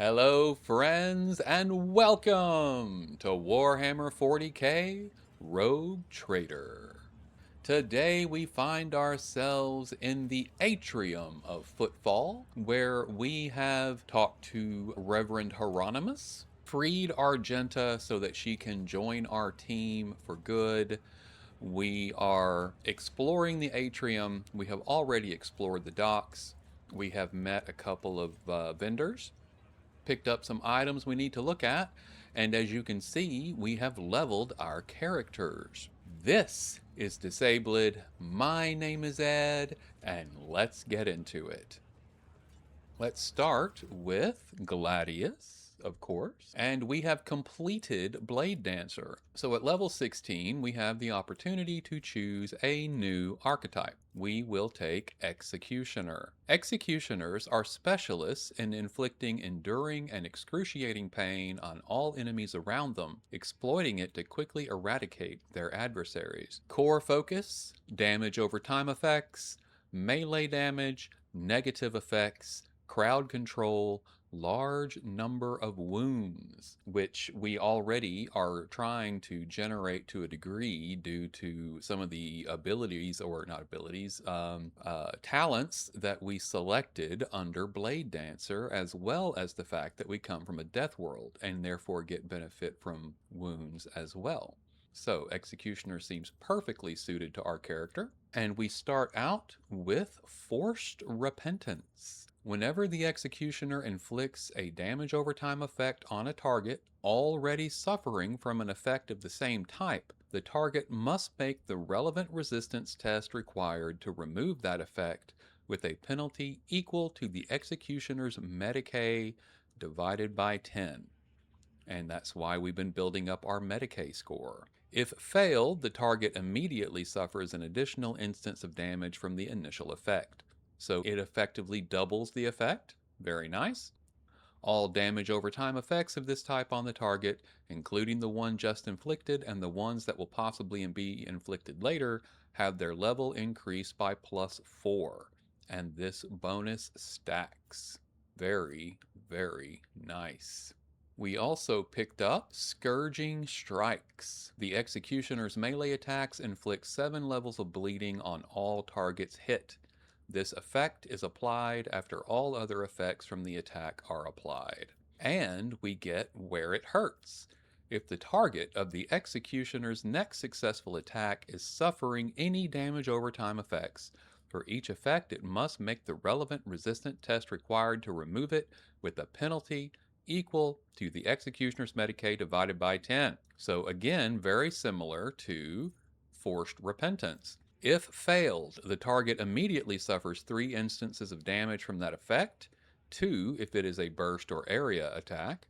Hello, friends, and welcome to Warhammer 40k Rogue Trader. Today we find ourselves in the Atrium of Footfall, where we have talked to Reverend Hieronymus, freed Argenta so that she can join our team for good. We are exploring the atrium. We have already explored the docks. We have met a couple of vendors, picked up some items we need to look at, and as you can see, we have leveled our characters. This is Disabled. My name is Ed, and let's get into it. Let's start with Gladius, of course. And we have completed Blade Dancer. So at level 16, we have the opportunity to choose a new archetype. We will take Executioner. Executioners are specialists in inflicting enduring and excruciating pain on all enemies around them, exploiting it to quickly eradicate their adversaries. Core focus, damage over time effects, melee damage, negative effects, crowd control, large number of wounds, which we already are trying to generate to a degree due to some of the abilities, or not abilities, talents that we selected under Blade Dancer, as well as the fact that we come from a death world and therefore get benefit from wounds as well. So Executioner seems perfectly suited to our character. And we start out with Forced Repentance. Whenever the Executioner inflicts a damage over time effect on a target already suffering from an effect of the same type, the target must make the relevant resistance test required to remove that effect with a penalty equal to the Executioner's Medicae divided by 10. And that's why we've been building up our Medicae score. If failed, the target immediately suffers an additional instance of damage from the initial effect. So it effectively doubles the effect. Very nice. All damage over time effects of this type on the target, including the one just inflicted and the ones that will possibly be inflicted later, have their level increased by +4. And this bonus stacks. Very, very nice. We also picked up Scourging Strikes. The Executioner's melee attacks inflict 7 levels of bleeding on all targets hit. This effect is applied after all other effects from the attack are applied. And we get Where It Hurts. If the target of the Executioner's next successful attack is suffering any damage over time effects, for each effect it must make the relevant resistant test required to remove it with a penalty equal to the Executioner's Medicae divided by 10. So again, very similar to Forced Repentance. If failed, the target immediately suffers 3 instances of damage from that effect, 2 if it is a burst or area attack.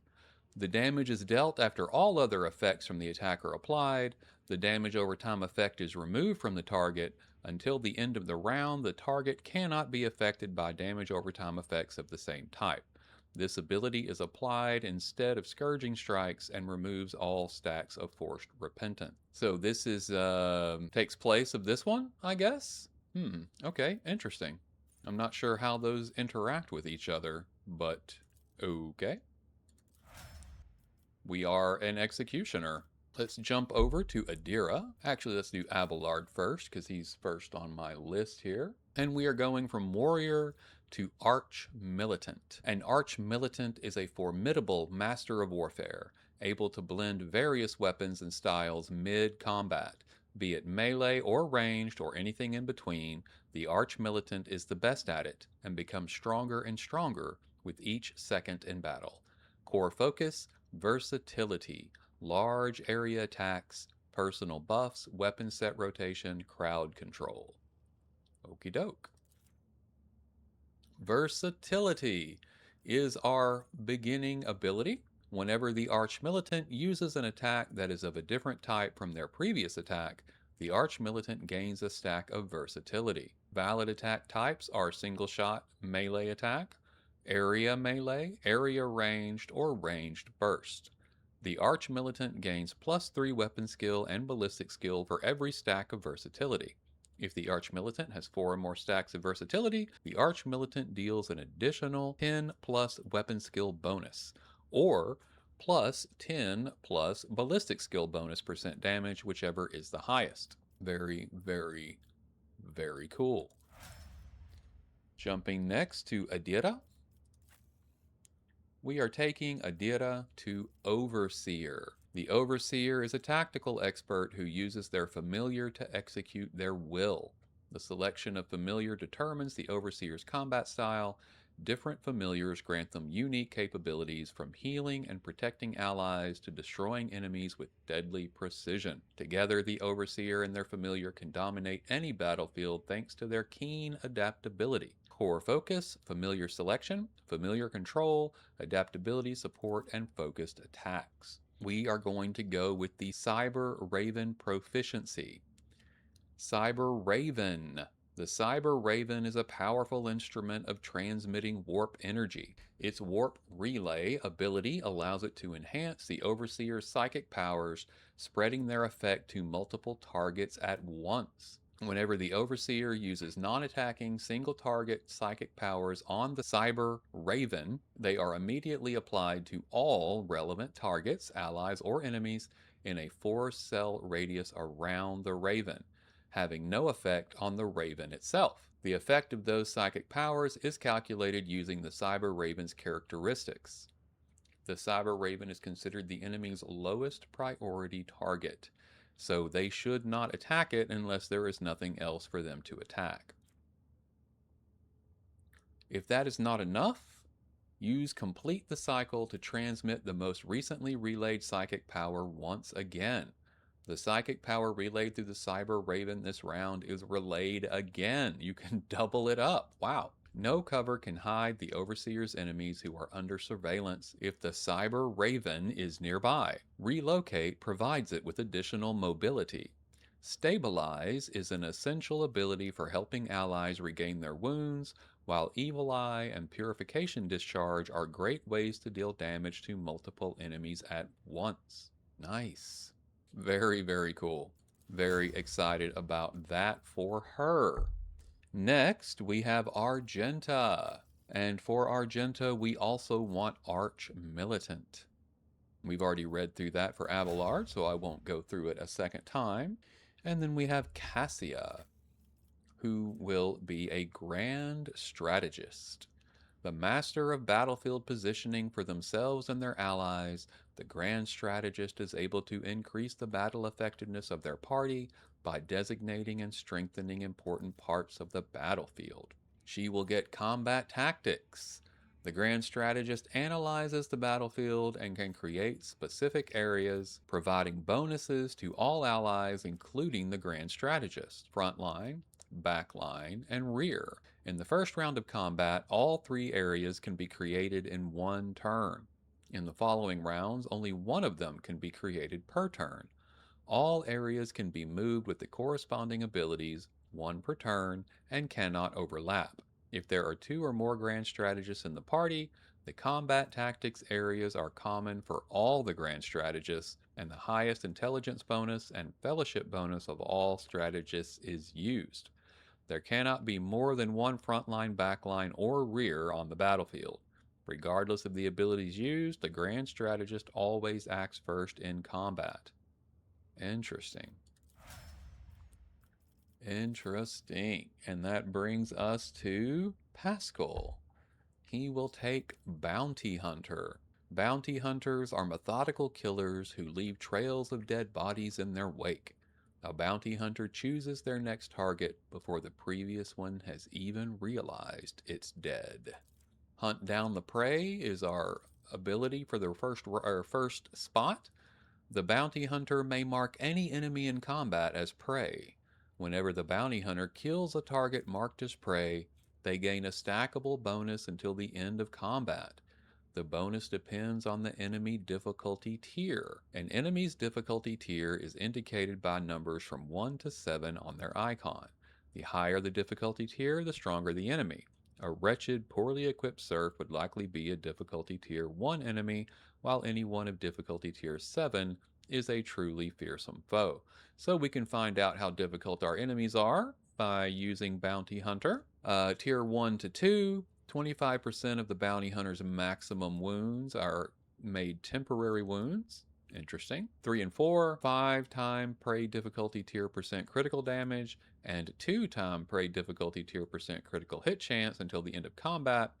The damage is dealt after all other effects from the attack are applied. The damage over time effect is removed from the target. Until the end of the round, the target cannot be affected by damage over time effects of the same type. This ability is applied instead of Scourging Strikes and removes all stacks of Forced Repentance. So this is takes place of this one, I guess? Okay, interesting. I'm not sure how those interact with each other, but okay. We are an Executioner. Let's jump over to Adira. Actually, let's do Abelard first, because he's first on my list here. And we are going from Warrior to Arch Militant. An Arch Militant is a formidable master of warfare, able to blend various weapons and styles mid-combat. Be it melee or ranged or anything in between, the Arch Militant is the best at it, and becomes stronger and stronger with each second in battle. Core focus, versatility, large area attacks, personal buffs, weapon set rotation, crowd control. Okie doke. Versatility is our beginning ability. Whenever the Arch Militant uses an attack that is of a different type from their previous attack, the Arch Militant gains a stack of versatility. Valid attack types are single shot, melee attack, area melee, area ranged, or ranged burst. The Arch Militant gains +3 weapon skill and ballistic skill for every stack of versatility. If the Arch-Militant has 4 or more stacks of versatility, the Arch-Militant deals an additional 10 plus weapon skill bonus, or plus 10 plus ballistic skill bonus % damage, whichever is the highest. Very, very, very cool. Jumping next to Adira, we are taking Adira to Overseer. The Overseer is a tactical expert who uses their familiar to execute their will. The selection of familiar determines the Overseer's combat style. Different familiars grant them unique capabilities, from healing and protecting allies to destroying enemies with deadly precision. Together, the Overseer and their familiar can dominate any battlefield thanks to their keen adaptability. Core focus, familiar selection, familiar control, adaptability, support, and focused attacks. We are going to go with the Cyber Raven proficiency. Cyber Raven. The Cyber Raven is a powerful instrument of transmitting warp energy. Its warp relay ability allows it to enhance the Overseer's psychic powers, spreading their effect to multiple targets at once. Whenever the Overseer uses non-attacking single-target psychic powers on the Cyber Raven, they are immediately applied to all relevant targets, allies, or enemies in a 4-cell radius around the Raven, having no effect on the Raven itself. The effect of those psychic powers is calculated using the Cyber Raven's characteristics. The Cyber Raven is considered the enemy's lowest priority target, so they should not attack it unless there is nothing else for them to attack. If that is not enough, use Complete the Cycle to transmit the most recently relayed psychic power once again. The psychic power relayed through the Cyber Raven this round is relayed again. You can double it up. Wow. No cover can hide the Overseer's enemies who are under surveillance if the Cyber Raven is nearby. Relocate provides it with additional mobility. Stabilize is an essential ability for helping allies regain their wounds, while Evil Eye and Purification Discharge are great ways to deal damage to multiple enemies at once. Nice. Very, very cool. Very excited about that for her. Next, we have Argenta. And for Argenta, we also want Arch-Militant. We've already read through that for Abelard, so I won't go through it a second time. And then we have Cassia, who will be a Grand Strategist. The master of battlefield positioning for themselves and their allies, the Grand Strategist is able to increase the battle effectiveness of their party by designating and strengthening important parts of the battlefield. She will get combat tactics. The Grand Strategist analyzes the battlefield and can create specific areas, providing bonuses to all allies, including the Grand Strategist, frontline, backline, and rear. In the first round of combat, all 3 areas can be created in one turn. In the following rounds, only one of them can be created per turn. All areas can be moved with the corresponding abilities, 1 per turn, and cannot overlap. If there are 2 or more Grand Strategists in the party, the combat tactics areas are common for all the Grand Strategists, and the highest intelligence bonus and fellowship bonus of all strategists is used. There cannot be more than 1 frontline, backline, or rear on the battlefield. Regardless of the abilities used, the Grand Strategist always acts first in combat. Interesting. And that brings us to Pascal. He will take Bounty Hunter. Bounty Hunters are methodical killers who leave trails of dead bodies in their wake. A bounty hunter chooses their next target before the previous one has even realized it's dead. Hunt down the prey is our ability for the first spot. The bounty hunter may mark any enemy in combat as prey. Whenever the bounty hunter kills a target marked as prey, they gain a stackable bonus until the end of combat. The bonus depends on the enemy difficulty tier. An enemy's difficulty tier is indicated by numbers from 1 to 7 on their icon. The higher the difficulty tier, the stronger the enemy. A wretched, poorly equipped serf would likely be a difficulty tier 1 enemy, while anyone of difficulty tier 7 is a truly fearsome foe. So we can find out how difficult our enemies are by using Bounty Hunter. Tier 1 to 2, 25% of the Bounty Hunter's maximum wounds are made temporary wounds. Interesting. 3 and 4, 5-time prey difficulty tier percent critical damage, and 2-time prey difficulty tier percent critical hit chance until the end of combat.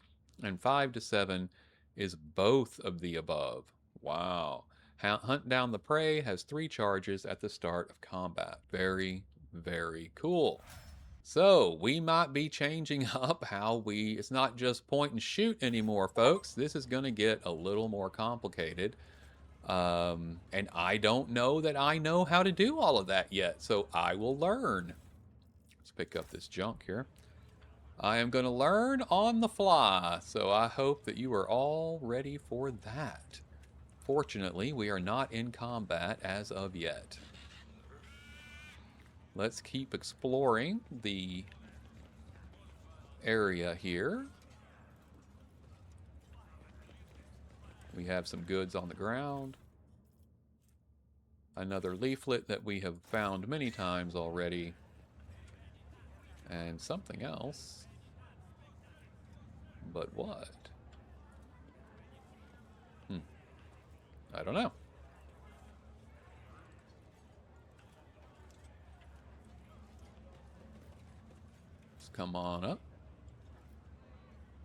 And 5 to 7 is both of the above. Wow. Hunt down the prey has 3 charges at the start of combat. Very, very cool. So we might be changing up how it's not just point and shoot anymore, folks. This is going to get a little more complicated. And I don't know that I know how to do all of that yet, so I will learn. Let's pick up this junk here. I am going to learn on the fly, so I hope that you are all ready for that. Fortunately, we are not in combat as of yet. Let's keep exploring the area here. We have some goods on the ground. Another leaflet that we have found many times already. And something else. But what? I don't know. Let's come on up.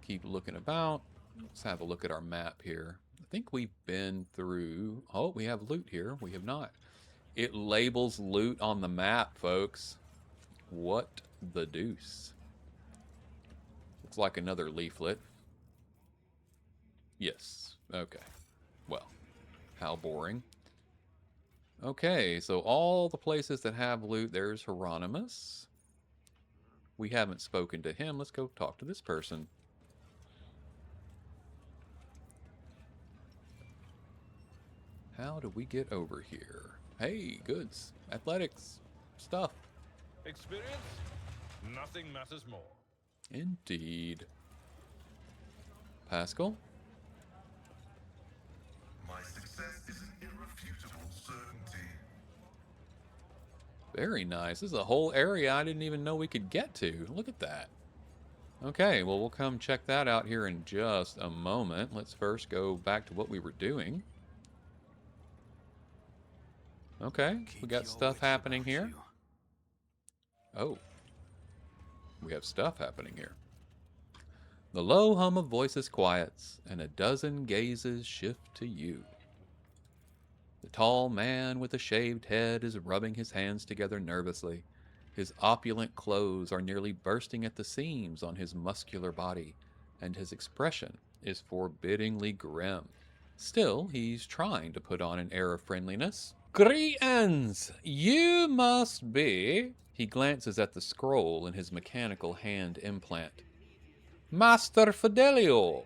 Keep looking about. Let's have a look at our map here. I think we've been through... Oh, we have loot here. We have not. It labels loot on the map, folks. What the deuce? Looks like another leaflet. Yes. Okay. Well, how boring. Okay, so all the places that have loot, there's Hieronymus. We haven't spoken to him. Let's go talk to this person. How do we get over here? Hey, goods, athletics, stuff. Experience? Nothing matters more. Indeed. Pascal? My success is an irrefutable certainty. Very nice. This is a whole area I didn't even know we could get to. Look at that. Okay, well, we'll come check that out here in just a moment. Let's first go back to what we were doing. Okay, we got stuff happening here. Oh. We have stuff happening here. The low hum of voices quiets, and a dozen gazes shift to you. The tall man with a shaved head is rubbing his hands together nervously. His opulent clothes are nearly bursting at the seams on his muscular body, and his expression is forbiddingly grim. Still, he's trying to put on an air of friendliness. Greetings! You must be... He glances at the scroll in his mechanical hand implant. Master Fidelio!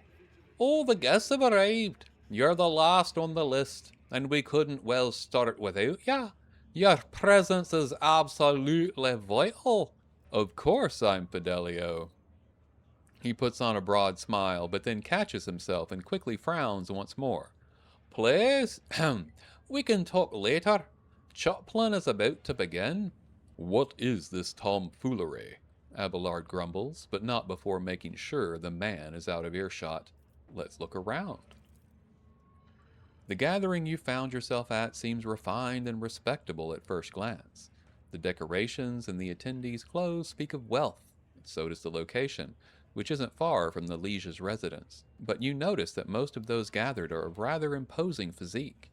All the guests have arrived. You're the last on the list, and we couldn't well start without ya. Your presence is absolutely vital. Of course I'm Fidelio. He puts on a broad smile, but then catches himself and quickly frowns once more. Please, we can talk later. Choplin is about to begin. What is this tomfoolery? Abelard grumbles, but not before making sure the man is out of earshot. Let's look around. The gathering you found yourself at seems refined and respectable at first glance. The decorations and the attendees' clothes speak of wealth, and so does the location, which isn't far from the liege's residence. But you notice that most of those gathered are of rather imposing physique.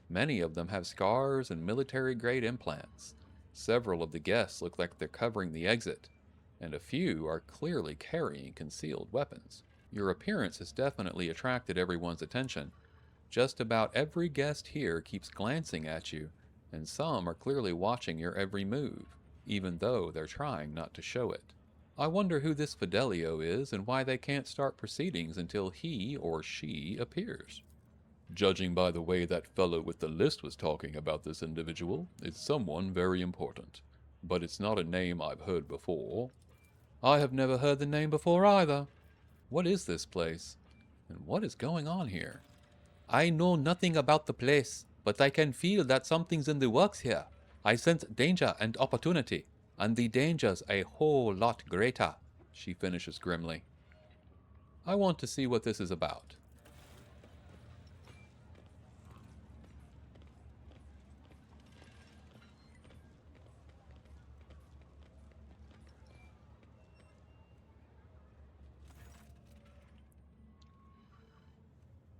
Many of them have scars and military-grade implants. Several of the guests look like they're covering the exit, and a few are clearly carrying concealed weapons. Your appearance has definitely attracted everyone's attention. Just about every guest here keeps glancing at you, and some are clearly watching your every move, even though they're trying not to show it. I wonder who this Fidelio is and why they can't start proceedings until he or she appears. Judging by the way that fellow with the list was talking about this individual, it's someone very important. But it's not a name I've heard before. I have never heard the name before either. What is this place? And what is going on here? I know nothing about the place, but I can feel that something's in the works here. I sense danger and opportunity. and the danger's a whole lot greater, she finishes grimly. I want to see what this is about.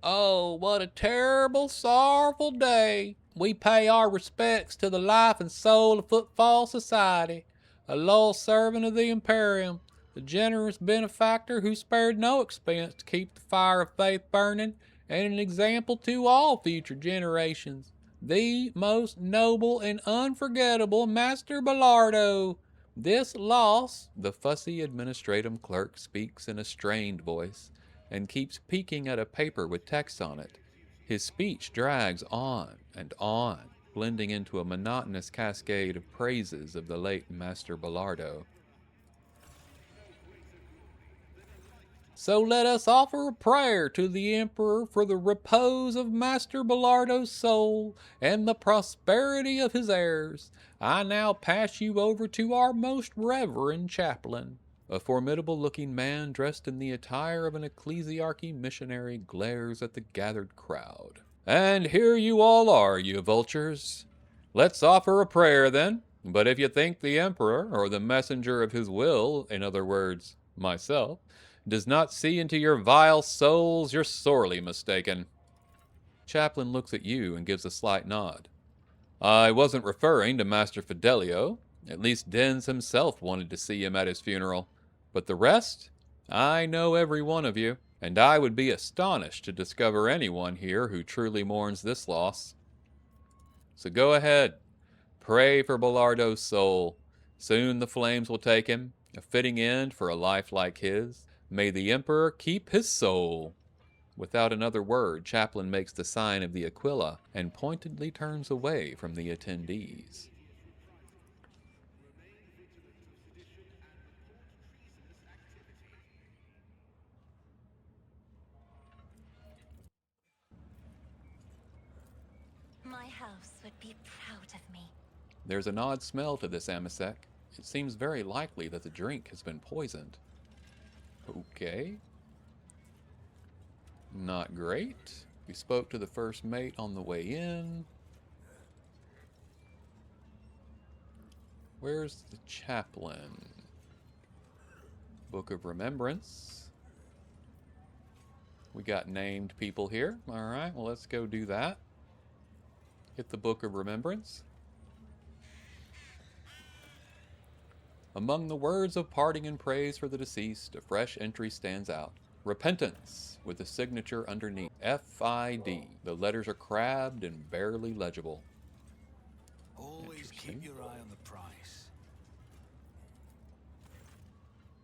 Oh, what a terrible, sorrowful day. We pay our respects to the life and soul of Footfall Society, a loyal servant of the Imperium, the generous benefactor who spared no expense to keep the fire of faith burning, and an example to all future generations. The most noble and unforgettable Master Bellardo. This loss, the fussy administratum clerk speaks in a strained voice and keeps peeking at a paper with text on it. His speech drags on and on, blending into a monotonous cascade of praises of the late Master Bellardo. So let us offer a prayer to the Emperor for the repose of Master Bellardo's soul and the prosperity of his heirs. I now pass you over to our most reverend chaplain. A formidable-looking man dressed in the attire of an ecclesiarchy missionary glares at the gathered crowd. And here you all are, you vultures. Let's offer a prayer, then. But if you think the Emperor, or the messenger of his will, in other words, myself, does not see into your vile souls, you're sorely mistaken. Chaplain looks at you and gives a slight nod. I wasn't referring to Master Fidelio. At least Denz himself wanted to see him at his funeral. But the rest? I know every one of you, and I would be astonished to discover anyone here who truly mourns this loss. So go ahead, pray for Bellardo's soul. Soon the flames will take him, a fitting end for a life like his. May the Emperor keep his soul. Without another word, Chaplain makes the sign of the Aquila and pointedly turns away from the attendees. My house would be proud of me. There's an odd smell to this amasec. It seems very likely that the drink has been poisoned. Okay. Not great. We spoke to the first mate on the way in. Where's the chaplain? Book of Remembrance. We got named people here. Alright, well, let's go do that. Hit the Book of Remembrance. Among the words of parting and praise for the deceased, a fresh entry stands out. Repentance, with a signature underneath. F.I.D. The letters are crabbed and barely legible. Always keep your eye on the price.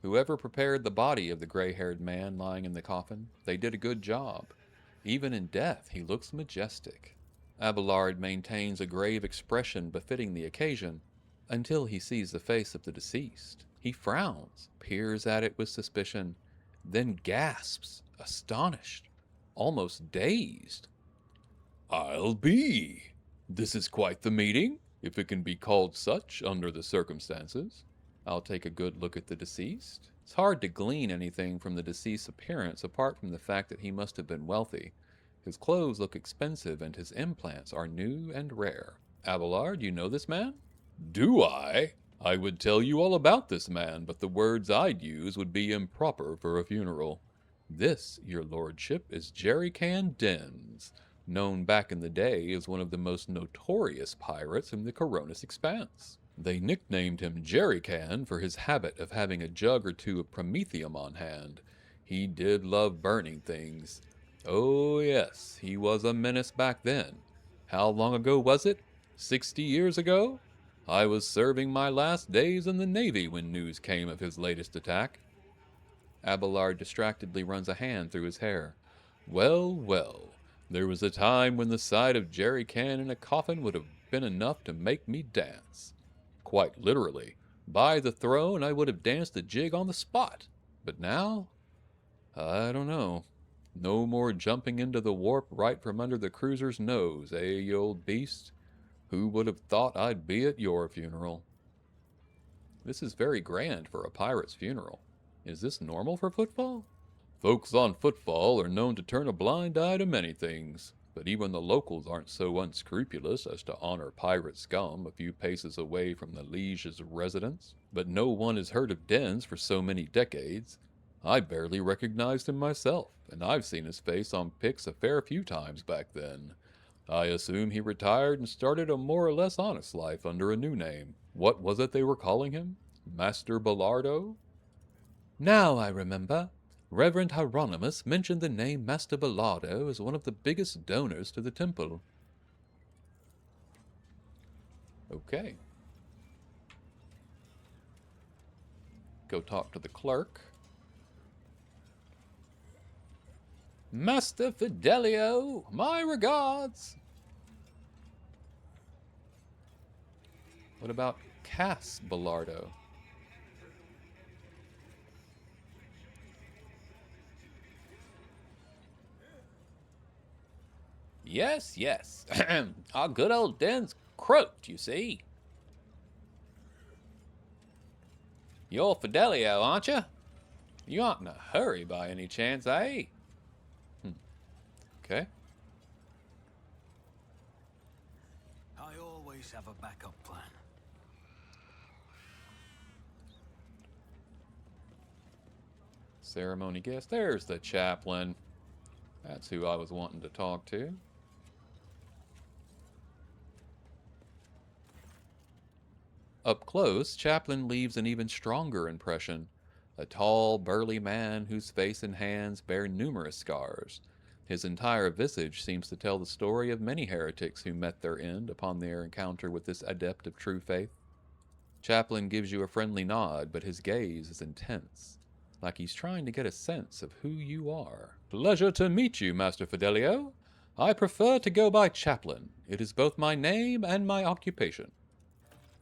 Whoever prepared the body of the gray-haired man lying in the coffin, they did a good job. Even in death, he looks majestic. Abelard maintains a grave expression befitting the occasion, until he sees the face of the deceased. He frowns, peers at it with suspicion, then gasps, astonished, almost dazed. I'll be. This is quite the meeting, if it can be called such under the circumstances. I'll take a good look at the deceased. It's hard to glean anything from the deceased's appearance apart from the fact that he must have been wealthy. His clothes look expensive and his implants are new and rare. Abelard, you know this man? Do I? I would tell you all about this man, but the words I'd use would be improper for a funeral. This, your lordship, is Jerrycan Denz, known back in the day as one of the most notorious pirates in the Coronis Expanse. They nicknamed him Jerrycan for his habit of having a jug or two of promethium on hand. He did love burning things. Oh yes, he was a menace back then. How long ago was it? 60 years ago? I was serving my last days in the Navy when news came of his latest attack. Abelard distractedly runs a hand through his hair. Well, well, there was a time when the sight of Jerrycan in a coffin would have been enough to make me dance. Quite literally. By the throne, I would have danced a jig on the spot. But now? I don't know. No more jumping into the warp right from under the cruiser's nose, eh, you old beast? Who would have thought I'd be at your funeral? This is very grand for a pirate's funeral. Is this normal for Footfall? Folks on Footfall are known to turn a blind eye to many things, but even the locals aren't so unscrupulous as to honor pirate scum a few paces away from the liege's residence. But no one has heard of Denz for so many decades. I barely recognized him myself, and I've seen his face on pics a fair few times back then. I assume he retired and started a more or less honest life under a new name. What was it they were calling him? Master Bellardo? Now I remember. Reverend Hieronymus mentioned the name Master Bellardo as one of the biggest donors to the temple. Okay. Go talk to the clerk. Master Fidelio, my regards. What about Cass Bellardo? Yes, yes. Our good old Denz croaked, you see. You're Fidelio, aren't you? You aren't in a hurry by any chance, eh? Okay. I always have a backup plan. Ceremony guest. There's the chaplain. That's who I was wanting to talk to. Up close, Chaplain leaves an even stronger impression. A tall, burly man whose face and hands bear numerous scars. His entire visage seems to tell the story of many heretics who met their end upon their encounter with this adept of true faith. Chaplain gives you a friendly nod, but his gaze is intense, like he's trying to get a sense of who you are. Pleasure to meet you, Master Fidelio. I prefer to go by Chaplain. It is both my name and my occupation.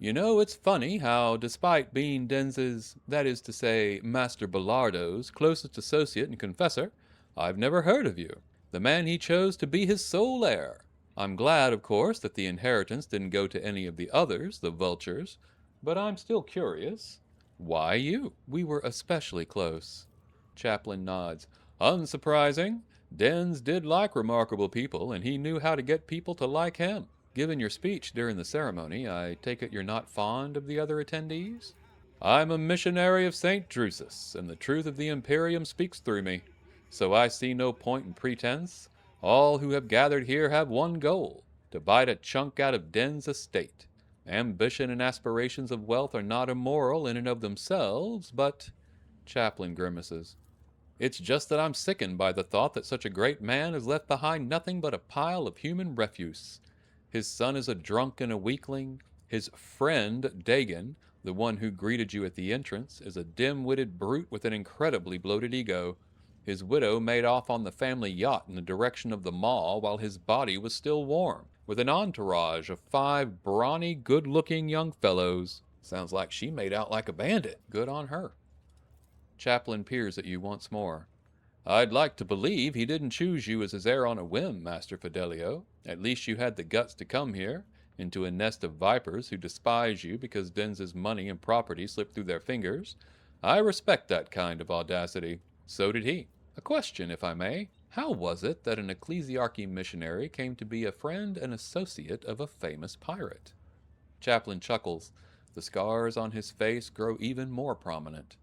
You know, it's funny how, despite being Denz's, that is to say, Master Bellardo's, closest associate and confessor, I've never heard of you, the man he chose to be his sole heir. I'm glad, of course, that the inheritance didn't go to any of the others, the vultures, but I'm still curious. Why you? We were especially close. Chaplain nods. Unsurprising. Denz did like remarkable people, and he knew how to get people to like him. Given your speech during the ceremony, I take it you're not fond of the other attendees? I'm a missionary of St. Drusus, and the truth of the Imperium speaks through me. So I see no point in pretense. All who have gathered here have one goal, to bite a chunk out of Den's estate. Ambition and aspirations of wealth are not immoral in and of themselves, but... Chaplain grimaces. It's just that I'm sickened by the thought that such a great man has left behind nothing but a pile of human refuse. His son is a drunk and a weakling. His friend, Dagon, the one who greeted you at the entrance, is a dim-witted brute with an incredibly bloated ego. His widow made off on the family yacht in the direction of the mall while his body was still warm, with an entourage of 5 brawny, good-looking young fellows. Sounds like she made out like a bandit. Good on her. Chaplain peers at you once more. I'd like to believe he didn't choose you as his heir on a whim, Master Fidelio. At least you had the guts to come here, into a nest of vipers who despise you because Denz's money and property slipped through their fingers. I respect that kind of audacity. So did he. A question, if I may. How was it that an ecclesiarchy missionary came to be a friend and associate of a famous pirate? Chaplain chuckles. The scars on his face grow even more prominent.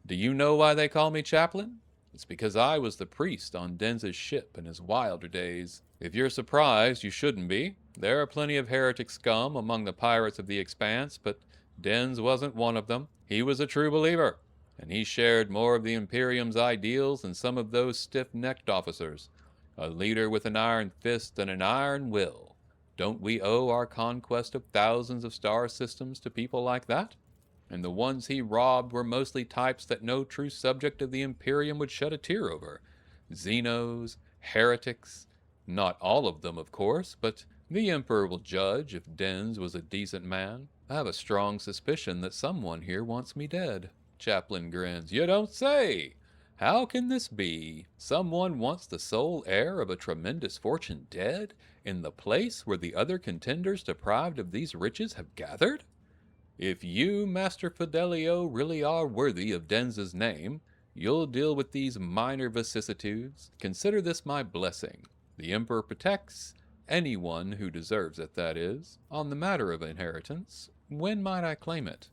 Do you know why they call me Chaplain? It's because I was the priest on Denz's ship in his wilder days. If you're surprised, you shouldn't be. There are plenty of heretic scum among the pirates of the Expanse, but Denz wasn't one of them. He was a true believer, and he shared more of the Imperium's ideals than some of those stiff-necked officers. A leader with an iron fist and an iron will. Don't we owe our conquest of thousands of star systems to people like that? And the ones he robbed were mostly types that no true subject of the Imperium would shed a tear over. Xenos, heretics. Not all of them, of course, but the Emperor will judge if Denz was a decent man. I have a strong suspicion that someone here wants me dead. Chaplain grins. You don't say! How can this be? Someone wants the sole heir of a tremendous fortune dead, in the place where the other contenders deprived of these riches have gathered? If you, Master Fidelio, really are worthy of Denz's name, you'll deal with these minor vicissitudes. Consider this my blessing. The Emperor protects anyone who deserves it, that is. On the matter of inheritance, when might I claim it?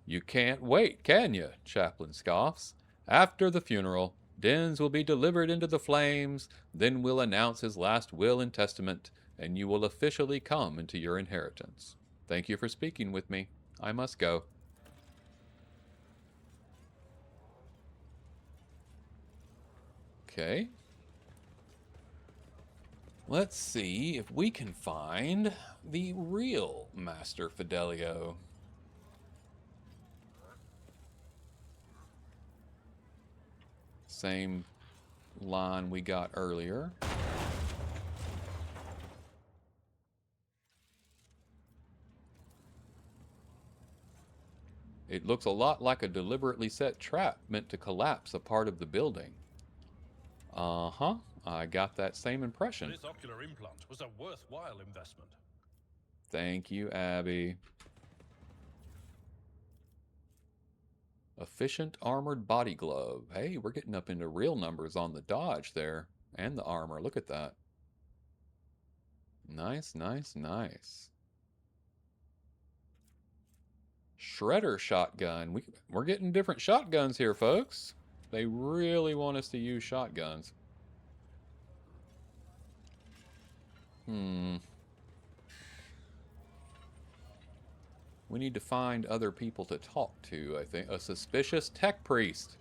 You can't wait, can you? Chaplain scoffs. After the funeral, Denz will be delivered into the flames, then we'll announce his last will and testament, and you will officially come into your inheritance. Thank you for speaking with me. I must go. Okay. Let's see if we can find the real Master Fidelio. Same line we got earlier. It looks a lot like a deliberately set trap meant to collapse a part of the building. Uh-huh. I got that same impression. This ocular implant was a worthwhile investment. Thank you, Abby. Efficient armored body glove. Hey, we're getting up into real numbers on the dodge there. And the armor. Look at that. Nice, nice, nice. Shredder shotgun. We're getting different shotguns here, folks. They really want us to use shotguns. We need to find other people to talk to, I think. A suspicious tech priest.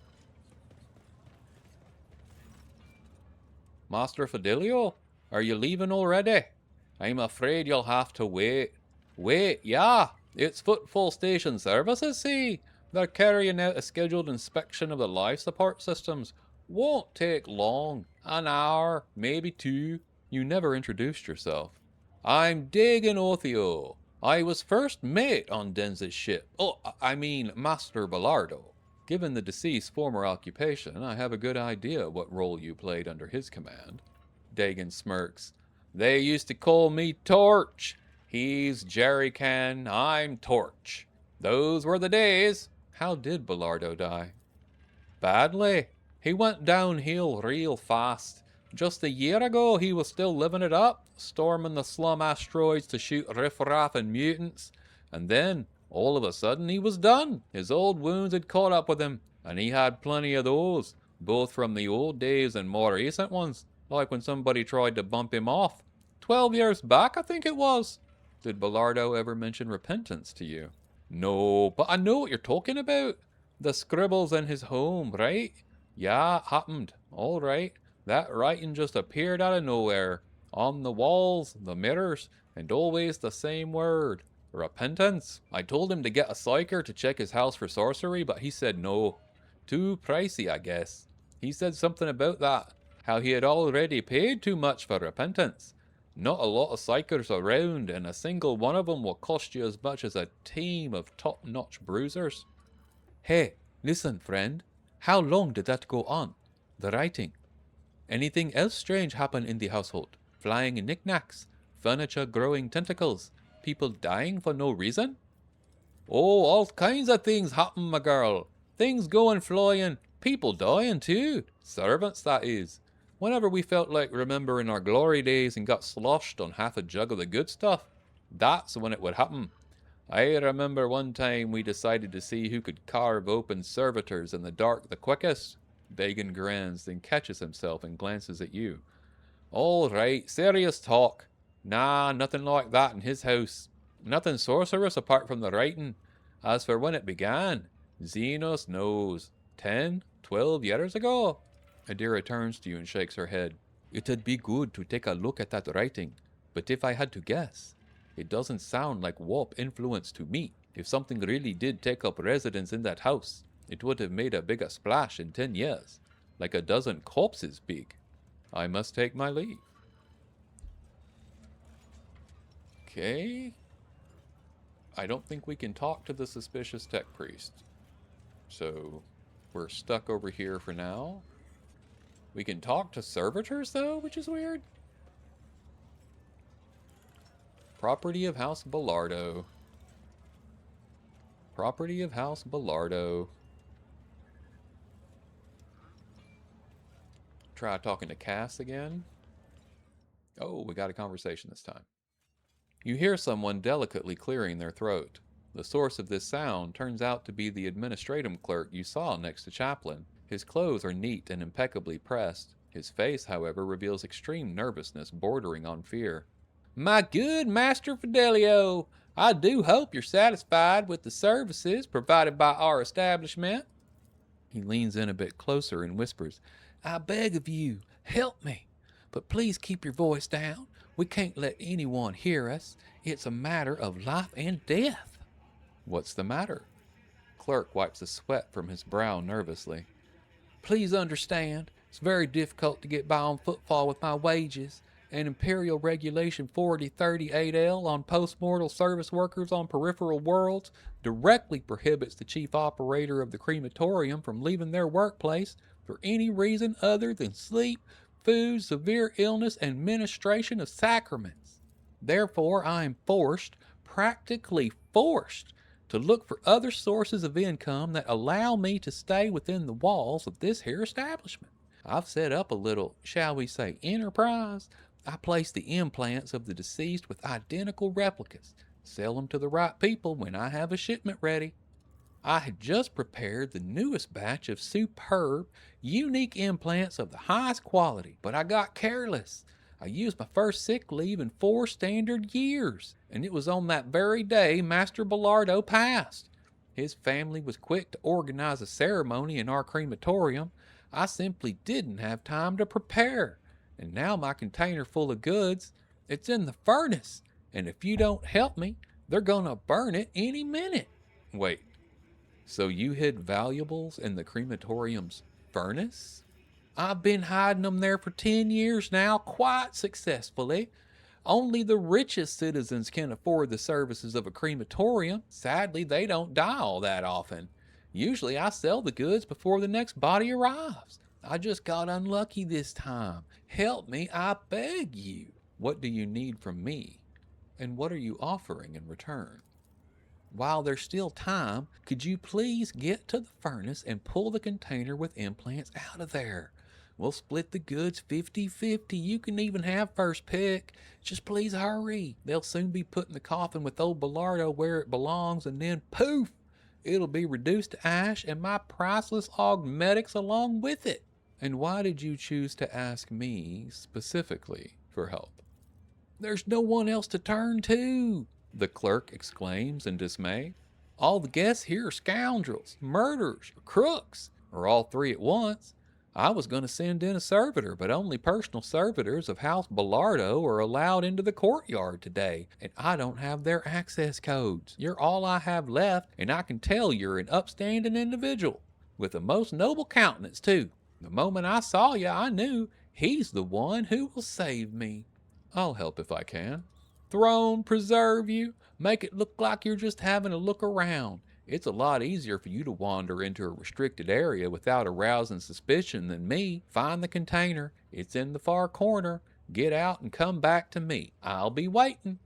Master Fidelio, are you leaving already? I'm afraid you'll have to wait. Wait, yeah. It's Footfall Station Services, see? They're carrying out a scheduled inspection of the life support systems. Won't take long. An hour, maybe 2. You never introduced yourself. I'm Dagan Othio. I was first mate on Denz's ship. Oh, I mean Master Bellardo. Given the deceased's former occupation, I have a good idea what role you played under his command. Dagan smirks. They used to call me Torch. He's Jerry Can, I'm Torch. Those were the days. How did Bellardo die? Badly. He went downhill real fast. Just a year ago, he was still living it up, storming the slum asteroids to shoot riffraff and mutants. And then, all of a sudden, he was done. His old wounds had caught up with him, and he had plenty of those, both from the old days and more recent ones, like when somebody tried to bump him off. 12 years back, I think it was. Did Bellardo ever mention repentance to you? No, but I know what you're talking about. The scribbles in his home, right? Yeah, it happened. All right. That writing just appeared out of nowhere. On the walls, the mirrors, and always the same word. Repentance. I told him to get a psyker to check his house for sorcery, but he said no. Too pricey, I guess. He said something about that. How he had already paid too much for repentance. Not a lot of psychers around, and a single one of them will cost you as much as a team of top-notch bruisers. Hey, listen, friend. How long did that go on? The writing. Anything else strange happen in the household? Flying knickknacks? Furniture growing tentacles? People dying for no reason? Oh, all kinds of things happen, my girl. Things going flying. People dying too. Servants, that is. Whenever we felt like remembering our glory days and got sloshed on half a jug of the good stuff, that's when it would happen. I remember one time we decided to see who could carve open servitors in the dark the quickest. Dagan grins, then catches himself and glances at you. All right, serious talk. Nah, nothing like that in his house. Nothing sorcerous apart from the writing. As for when it began, Xenos knows. 10, 12 years ago? Adira turns to you and shakes her head. It'd be good to take a look at that writing, but if I had to guess, it doesn't sound like warp influence to me. If something really did take up residence in that house, it would have made a bigger splash in 10 years, like a dozen corpses big. I must take my leave. Okay. I don't think we can talk to the suspicious tech priest. So, we're stuck over here for now. We can talk to servitors, though, which is weird. Property of House Bellardo. Property of House Bellardo. Try talking to Cass again. Oh, we got a conversation this time. You hear someone delicately clearing their throat. The source of this sound turns out to be the administratum clerk you saw next to Chaplin. His clothes are neat and impeccably pressed. His face, however, reveals extreme nervousness bordering on fear. My good Master Fidelio, I do hope you're satisfied with the services provided by our establishment. He leans in a bit closer and whispers, I beg of you, help me. But please keep your voice down. We can't let anyone hear us. It's a matter of life and death. What's the matter? Clerk wipes the sweat from his brow nervously. Please understand, it's very difficult to get by on footfall with my wages, and Imperial Regulation 4038L on post-mortal service workers on peripheral worlds directly prohibits the chief operator of the crematorium from leaving their workplace for any reason other than sleep, food, severe illness, and ministration of sacraments. Therefore, I am forced, practically forced, to look for other sources of income that allow me to stay within the walls of this here establishment. I've set up a little, shall we say, enterprise. I place the implants of the deceased with identical replicas, sell them to the right people when I have a shipment ready. I had just prepared the newest batch of superb, unique implants of the highest quality, but I got careless. I used my first sick leave in 4 standard years, and it was on that very day Master Bellardo passed. His family was quick to organize a ceremony in our crematorium. I simply didn't have time to prepare, and now my container full of goods, it's in the furnace, and if you don't help me, they're gonna burn it any minute. Wait, so you hid valuables in the crematorium's furnace? I've been hiding them there for 10 years now, quite successfully. Only the richest citizens can afford the services of a crematorium. Sadly, they don't die all that often. Usually I sell the goods before the next body arrives. I just got unlucky this time. Help me, I beg you. What do you need from me? And what are you offering in return? While there's still time, could you please get to the furnace and pull the container with implants out of there? We'll split the goods 50-50. You can even have first pick. Just please hurry. They'll soon be putting the coffin with old Bellardo where it belongs, and then poof, it'll be reduced to ash and my priceless augmetics along with it. And why did you choose to ask me specifically for help? There's no one else to turn to, the clerk exclaims in dismay. All the guests here are scoundrels, murderers, or crooks, or all three at once. I was going to send in a servitor, but only personal servitors of House Bellardo are allowed into the courtyard today, and I don't have their access codes. You're all I have left, and I can tell you're an upstanding individual, with a most noble countenance, too. The moment I saw you, I knew he's the one who will save me. I'll help if I can. Throne preserve you. Make it look like you're just having a look around. It's a lot easier for you to wander into a restricted area without arousing suspicion than me. Find the container. It's in the far corner. Get out and come back to me. I'll be waiting.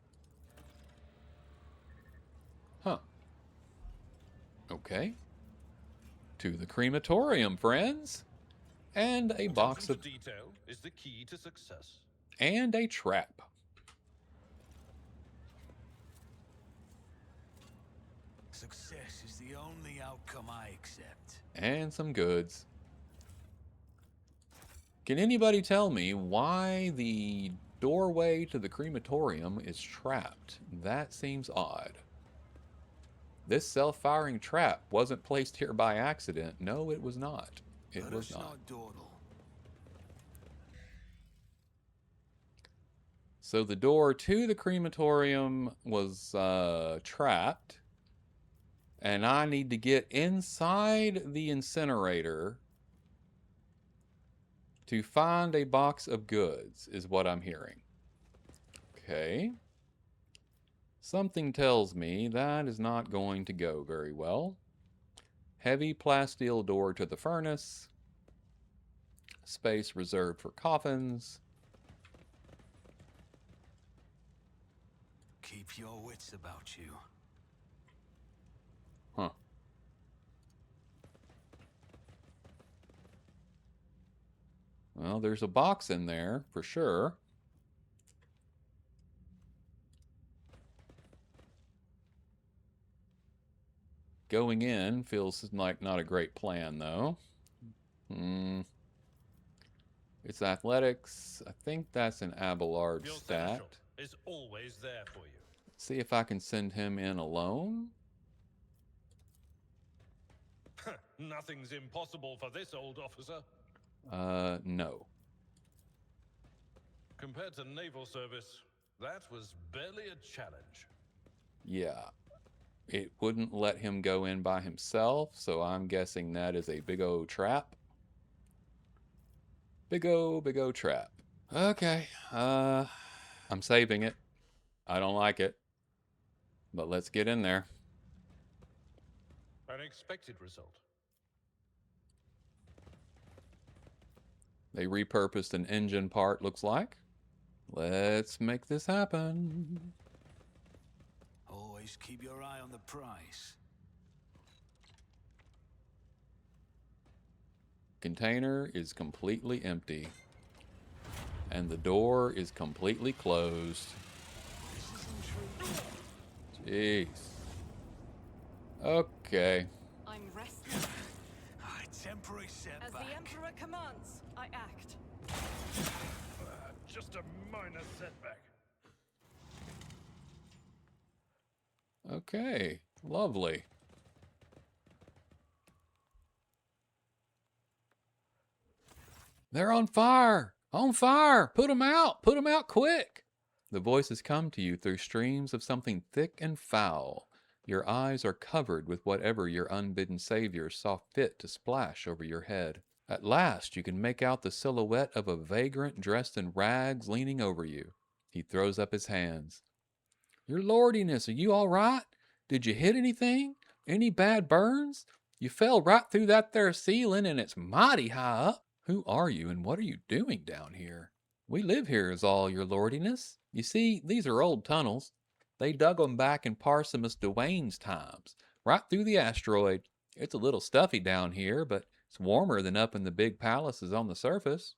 Huh. Okay. To the crematorium, friends. And a box of... Attention to detail is the key to success. And a trap. Success is the only outcome I accept. And some goods. Can anybody tell me why the doorway to the crematorium is trapped? That seems odd. This self-firing trap wasn't placed here by accident. No, it was not. It was not. So the door to the crematorium was trapped. And I need to get inside the incinerator to find a box of goods, is what I'm hearing. Okay. Something tells me that is not going to go very well. Heavy plasteel door to the furnace. Space reserved for coffins. Keep your wits about you. Huh. Well, there's a box in there, for sure. Going in feels like not a great plan, though. It's athletics. I think that's an Abelard Your stat. seneschal is always there for you. See if I can send him in alone. Nothing's impossible for this old officer. No. Compared to naval service, that was barely a challenge. Yeah. It wouldn't let him go in by himself, so I'm guessing that is a big O trap. Big O trap. Okay. I'm saving it. I don't like it. But let's get in there. An expected result. They repurposed an engine part, looks like. Let's make this happen. Always keep your eye on the prize. Container is completely empty. And the door is completely closed. Jeez. Okay. I'm restless. Temporary As setback. the Emperor commands, I act. Just a minor setback. Okay. Lovely. They're on fire! On fire! Put them out! Put them out quick! The voices come to you through streams of something thick and foul. Your eyes are covered with whatever your unbidden savior saw fit to splash over your head. At last you can make out the silhouette of a vagrant dressed in rags leaning over you. He throws up his hands. Your lordiness, are you all right? Did you hit anything? Any bad burns? You fell right through that there ceiling and it's mighty high up. Who are you and what are you doing down here? We live here is all, your lordiness. You see, these are old tunnels. They dug 'em back in Parsimus Dwayne's times, right through the asteroid. It's a little stuffy down here, but it's warmer than up in the big palaces on the surface.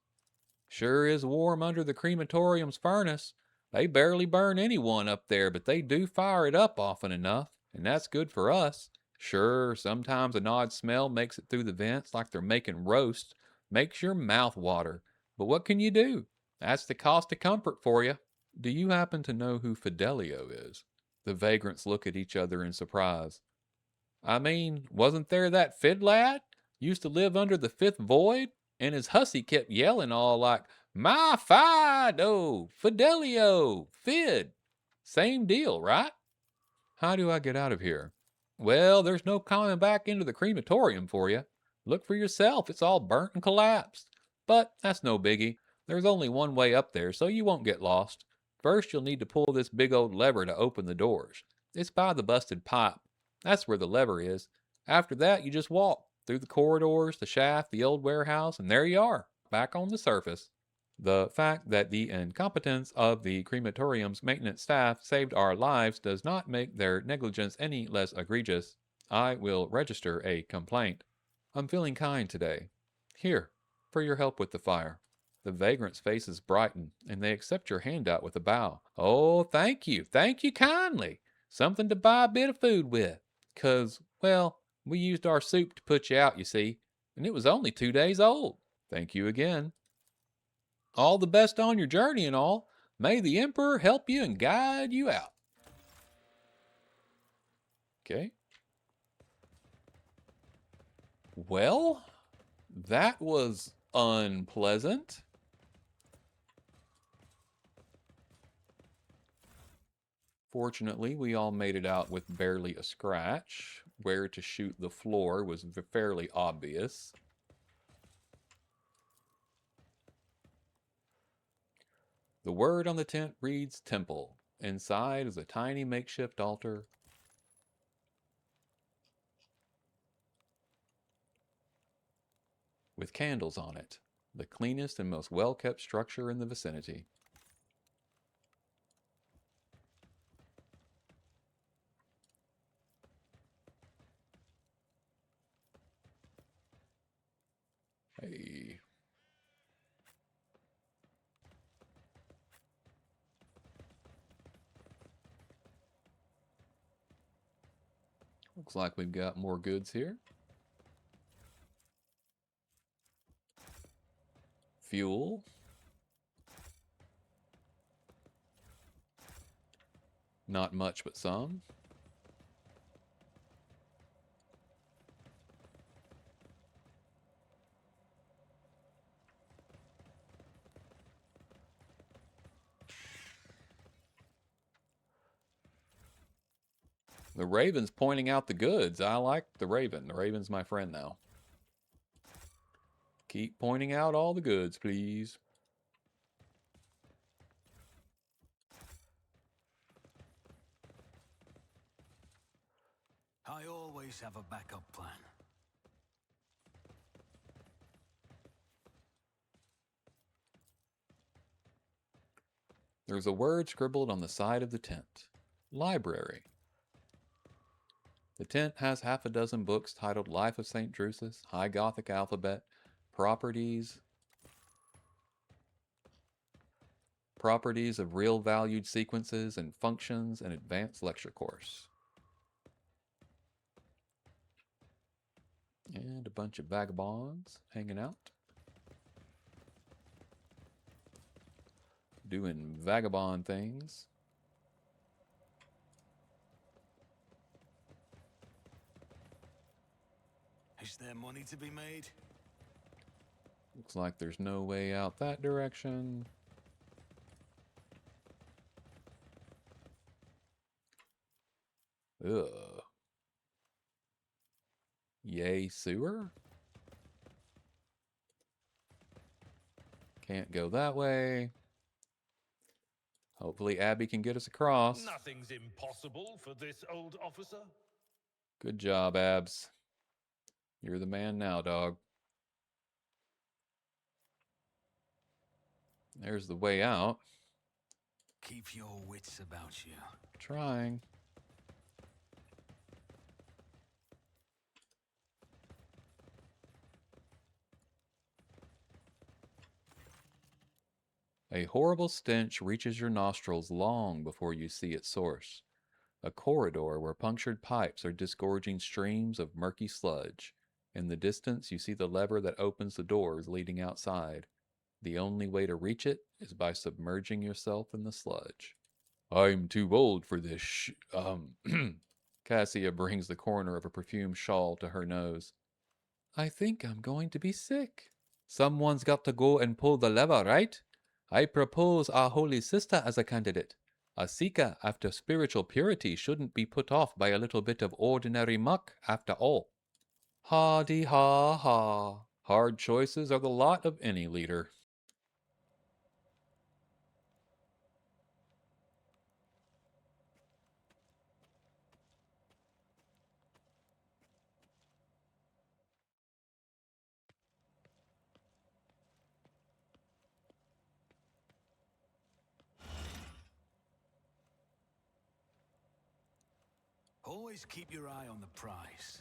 Sure is warm under the crematorium's furnace. They barely burn anyone up there, but they do fire it up often enough, and that's good for us. Sure, sometimes an odd smell makes it through the vents like they're making roast. Makes your mouth water. But what can you do? That's the cost of comfort for you. Do you happen to know who Fidelio is? The vagrants look at each other in surprise. I mean, wasn't there that Fid lad? Used to live under the fifth void? And his hussy kept yelling all like, My Fido! Fidelio! Fid! Same deal, right? How do I get out of here? Well, there's no coming back into the crematorium for you. Look for yourself, it's all burnt and collapsed. But that's no biggie. There's only one way up there, so you won't get lost. First, you'll need to pull this big old lever to open the doors. It's by the busted pipe. That's where the lever is. After that, you just walk through the corridors, the shaft, the old warehouse, and there you are, back on the surface. The fact that the incompetence of the crematorium's maintenance staff saved our lives does not make their negligence any less egregious. I will register a complaint. I'm feeling kind today. Here, for your help with the fire. The vagrants' faces brighten, and they accept your handout with a bow. Oh, thank you kindly. Something to buy a bit of food with. 'Cause, well, we used our soup to put you out, you see, and it was only 2 days old. Thank you again. All the best on your journey and all. May the Emperor help you and guide you out. Okay. Well, that was unpleasant. Fortunately, we all made it out with barely a scratch. Where to shoot the floor was fairly obvious. The word on the tent reads Temple. Inside is a tiny makeshift altar with candles on it. The cleanest and most well-kept structure in the vicinity. Hey. Looks like we've got more goods here. Fuel. Not much, but some. The Raven's pointing out the goods. I like the Raven. The Raven's my friend now. Keep pointing out all the goods, please. I always have a backup plan. There's a word scribbled on the side of the tent. Library. The tent has half a dozen books titled Life of St. Drusus, High Gothic Alphabet, Properties of Real Valued Sequences and Functions, and Advanced Lecture Course. And a bunch of vagabonds hanging out. Doing vagabond things. Is there money to be made? Looks like there's no way out that direction. Ugh. Yay, sewer? Can't go that way. Hopefully Abby can get us across. Nothing's impossible for this old officer. Good job, Abs. You're the man now, dog. There's the way out. Keep your wits about you. Trying. A horrible stench reaches your nostrils long before you see its source. A corridor where punctured pipes are disgorging streams of murky sludge. In the distance, you see the lever that opens the doors leading outside. The only way to reach it is by submerging yourself in the sludge. I'm too old for this Cassia brings the corner of a perfumed shawl to her nose. I think I'm going to be sick. Someone's got to go and pull the lever, right? I propose our holy sister as a candidate. A seeker after spiritual purity shouldn't be put off by a little bit of ordinary muck, after all. Ha-dee ha-ha. Hard choices are the lot of any leader. Always keep your eye on the prize.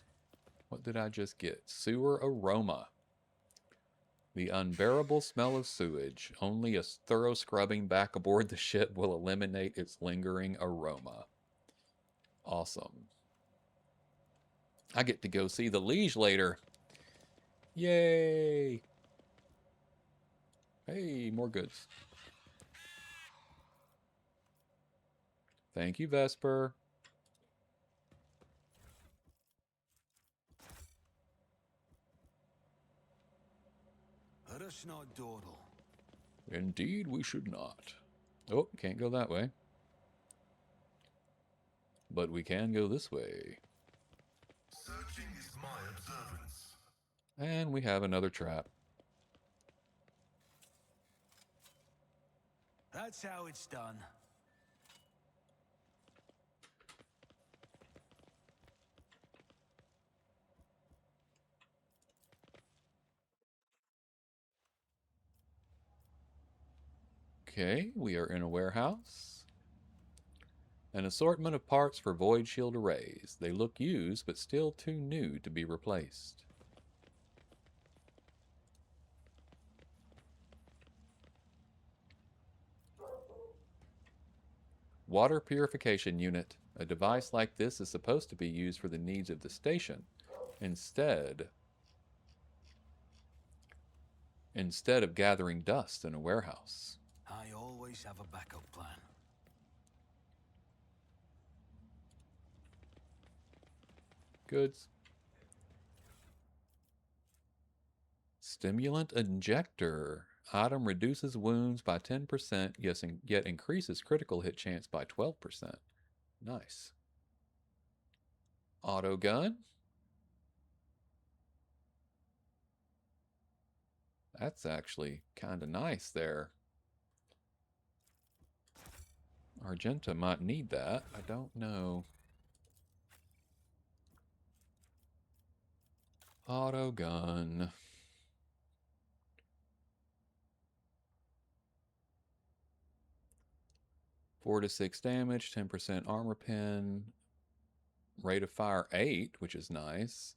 What did I just get? Sewer aroma. The unbearable smell of sewage. Only a thorough scrubbing back aboard the ship will eliminate its lingering aroma. Awesome. I get to go see the liege later. Yay! Hey, more goods. Thank you, Vesper. Let us not dawdle. Indeed, we should not. Oh, can't go that way. But we can go this way. Searching is my observance. And we have another trap. That's how it's done. Okay, we are in a warehouse. An assortment of parts for void shield arrays. They look used, but still too new to be replaced. Water purification unit. A device like this is supposed to be used for the needs of the station. Instead of gathering dust in a warehouse. I always have a backup plan. Goods. Stimulant injector. Item reduces wounds by 10%, yes, yet increases critical hit chance by 12%. Nice. Auto gun. That's actually kind of nice there. Argenta might need that. I don't know. Auto gun. Four to 6 damage, 10% armor pen, rate of fire 8, which is nice.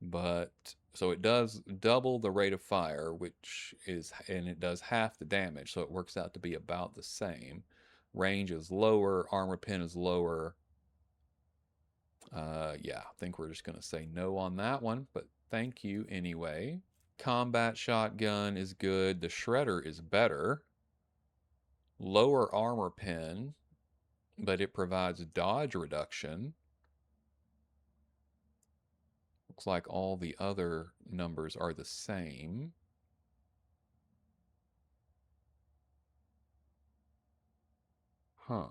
But so it does double the rate of fire, which is, and it does half the damage, so it works out to be about the same. Range is lower, armor pen is lower. Yeah, I think we're just going to say no on that one, but thank you anyway. Combat shotgun is good. The shredder is better. Lower armor pen, but it provides dodge reduction. Looks like all the other numbers are the same. Huh.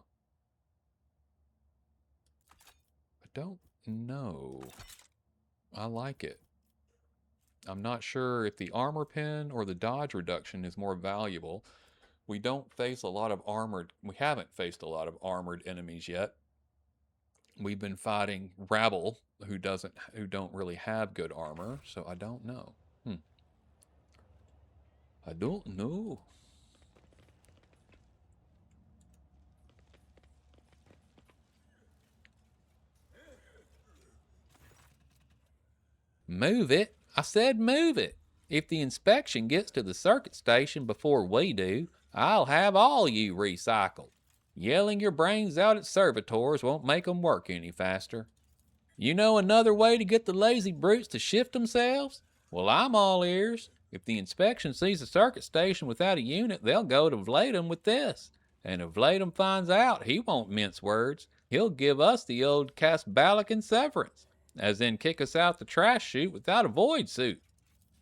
I don't know. I like it. I'm not sure if the armor pen or the dodge reduction is more valuable. We haven't faced a lot of armored enemies yet. We've been fighting rabble who don't really have good armor, so I don't know. I don't know. Move it? I said move it. If the inspection gets to the circuit station before we do, I'll have all you recycled. Yelling your brains out at servitors won't make them work any faster. You know another way to get the lazy brutes to shift themselves? Well, I'm all ears. If the inspection sees a circuit station without a unit, they'll go to Vladum with this. And if Vladum finds out, he won't mince words. He'll give us the old Casbalican severance, as in kick us out the trash chute without a void suit.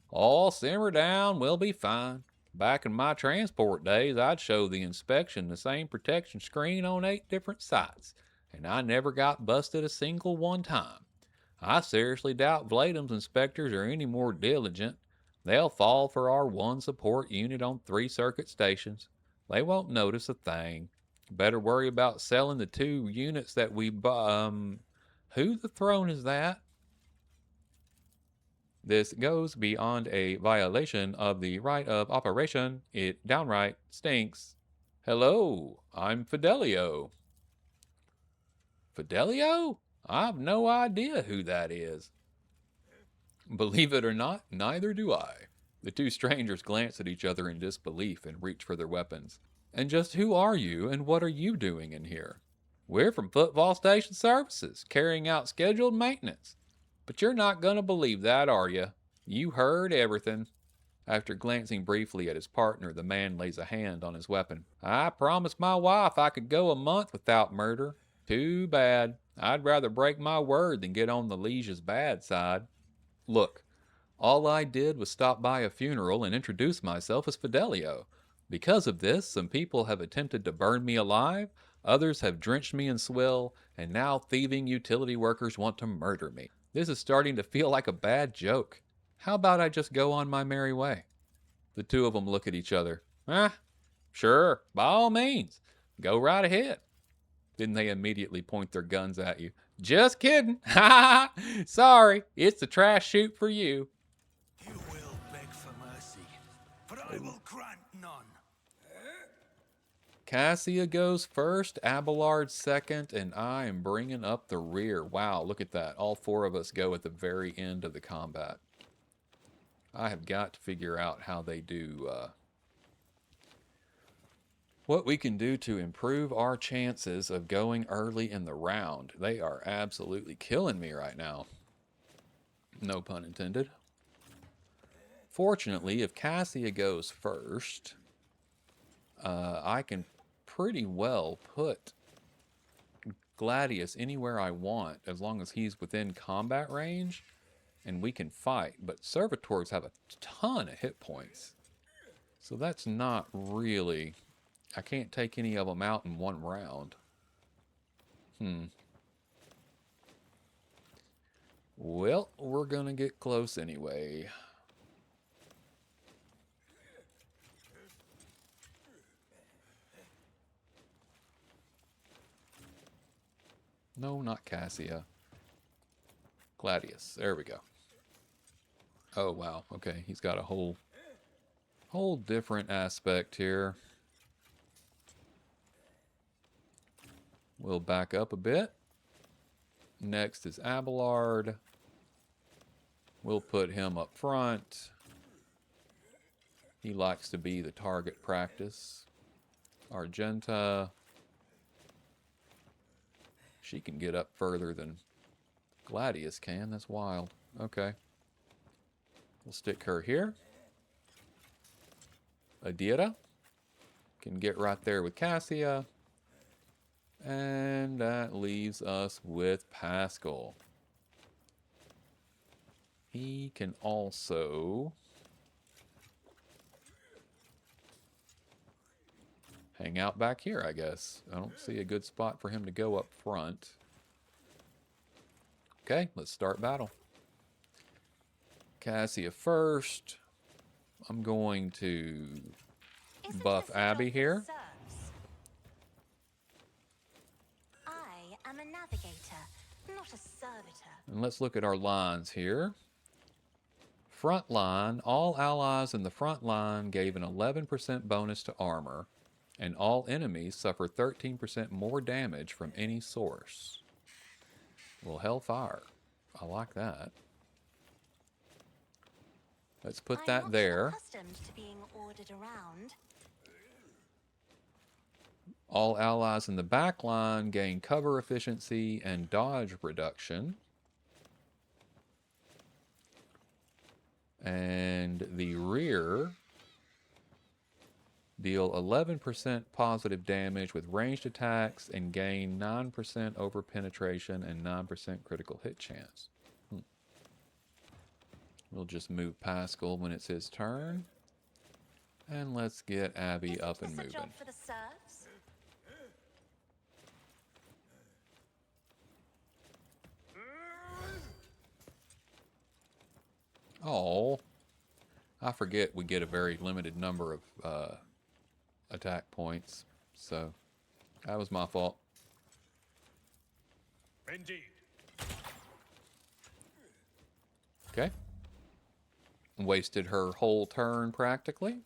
All simmer down, we'll be fine. Back in my transport days, I'd show the inspection the same protection screen on 8 different sites, and I never got busted a single one time. I seriously doubt Vladim's inspectors are any more diligent. They'll fall for our one support unit on 3 circuit stations. They won't notice a thing. Better worry about selling the 2 units that we who the throne is that? This goes beyond a violation of the right of operation. It downright stinks. Hello, I'm Fidelio. Fidelio? I've no idea who that is. Believe it or not, neither do I. The 2 strangers glance at each other in disbelief and reach for their weapons. And just who are you and what are you doing in here? We're from Footfall Station Services, carrying out scheduled maintenance. But you're not going to believe that, are you? You heard everything. After glancing briefly at his partner, the man lays a hand on his weapon. I promised my wife I could go a month without murder. Too bad. I'd rather break my word than get on the liege's bad side. Look, all I did was stop by a funeral and introduce myself as Fidelio. Because of this, some people have attempted to burn me alive, others have drenched me in swill, and now thieving utility workers want to murder me. This is starting to feel like a bad joke. How about I just go on my merry way? The 2 of them look at each other. Sure, by all means. Go right ahead. Then they immediately point their guns at you. Just kidding. Ha ha. Sorry, it's the trash chute for you. You will beg for mercy, but I will grant none. Cassia goes first, Abelard second, and I am bringing up the rear. Wow, look at that. All 4 of us go at the very end of the combat. I have got to figure out how they do What we can do to improve our chances of going early in the round. They are absolutely killing me right now. No pun intended. Fortunately, if Cassia goes first, I can pretty well put Gladius anywhere I want as long as he's within combat range and we can fight. But servitors have a ton of hit points. So that's not really... I can't take any of them out in one round. Well, we're gonna get close anyway. No, not Cassia. Gladius. There we go. Oh, wow. Okay, he's got a whole different aspect here. We'll back up a bit. Next is Abelard. We'll put him up front. He likes to be the target practice. Argenta. She can get up further than Gladius can. That's wild. Okay. We'll stick her here. Adira can get right there with Cassia. And that leaves us with Pascal. He can also hang out back here, I guess. I don't see a good spot for him to go up front. Okay, let's start battle. Cassia first. I'm going to Isn't buff this a Abby job that here. serves? I am a navigator, not a servitor. And let's look at our lines here. Front line, all allies in the front line gave an 11% bonus to armor, and all enemies suffer 13% more damage from any source. Well, hellfire. I like that. Let's put I'm that not there. accustomed to being ordered around. All allies in the back line gain cover efficiency and dodge reduction. And the rear deal 11% positive damage with ranged attacks and gain 9% over penetration and 9% critical hit chance. We'll just move Pascal when it's his turn. And let's get Abby Isn't up and this a moving. job for the serfs? Oh, I forget we get a very limited number of attack points, so that was my fault. Indeed. Okay. Wasted her whole turn practically.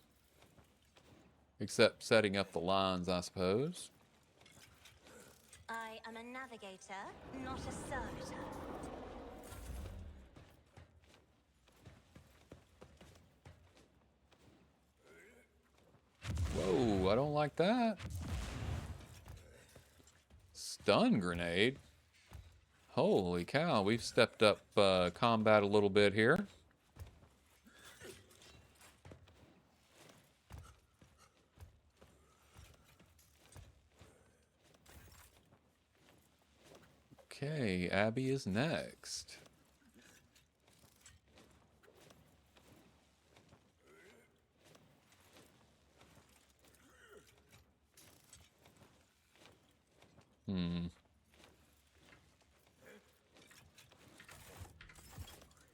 Except setting up the lines, I suppose. I am a navigator, not a servitor. Whoa, I don't like that. Stun grenade. Holy cow, we've stepped up combat a little bit here. Okay, Abby is next.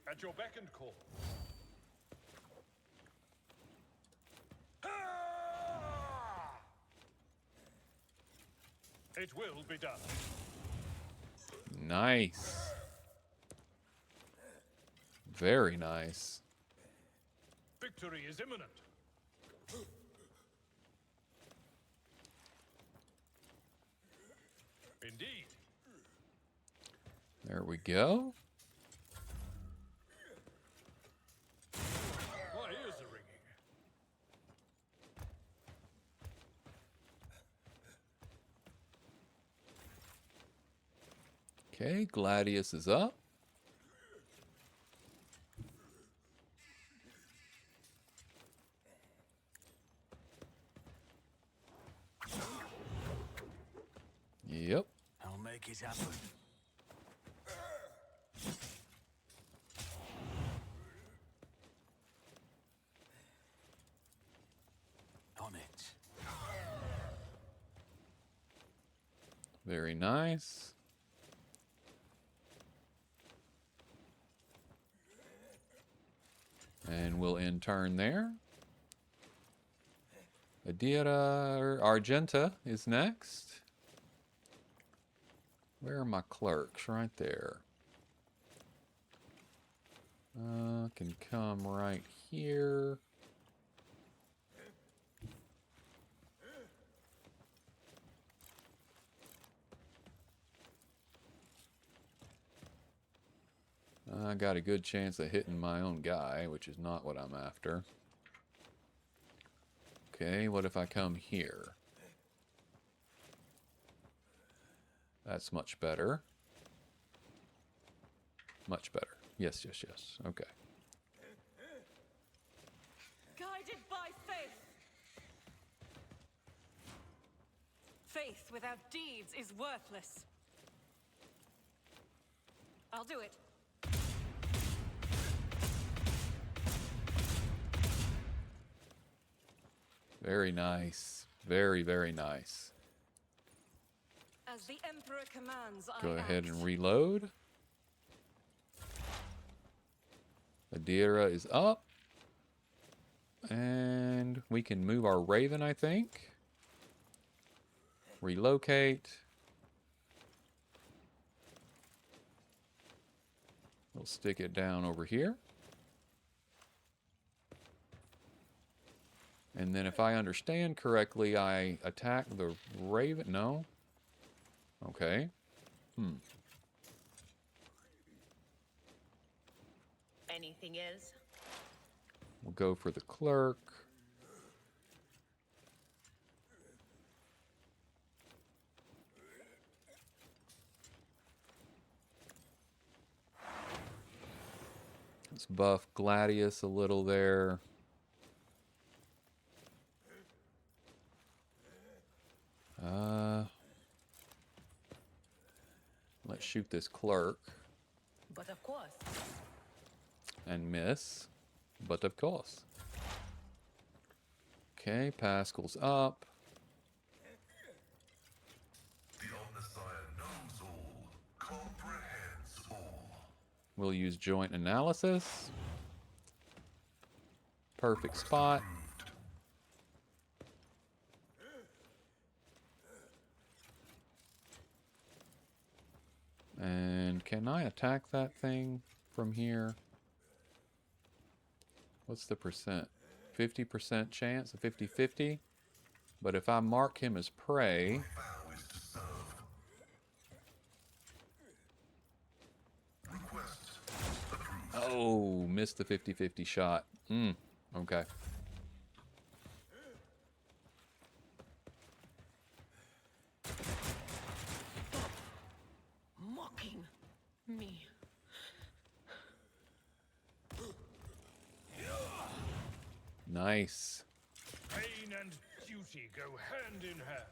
At your beck and call. It will be done. Nice. Very nice. Victory is imminent. Indeed. There we go. My ears are ringing. Okay, Gladius is up. Yep. I'll make it happen. On it. Very nice. And we'll end turn there. Adira Argenta is next. Where are my clerks? Right there. Can come right here. I got a good chance of hitting my own guy, which is not what I'm after. Okay, what if I come here? That's much better. Much better. Yes, yes, yes. Okay. Guided by faith. Faith without deeds is worthless. I'll do it. Very nice. Very, very nice. As the Emperor commands, Go I ahead act. and reload. Adira is up. And we can move our Raven, I think. Relocate. We'll stick it down over here. And then if I understand correctly, I attack the Raven. No? Okay. Anything else? We'll go for the clerk. Let's buff Gladius a little there. Let's shoot this clerk But of course. and miss, but of course. Okay, Pascal's up. The Omnissiah knows all, comprehends all. We'll use joint analysis. Perfect spot. And can I attack that thing from here? What's the percent? 50% chance, a 50-50. But if I mark him as prey, Vow is to serve. Request approved. oh, missed the 50-50 shot. Okay. Mocking me. Nice. Pain and duty go hand in hand.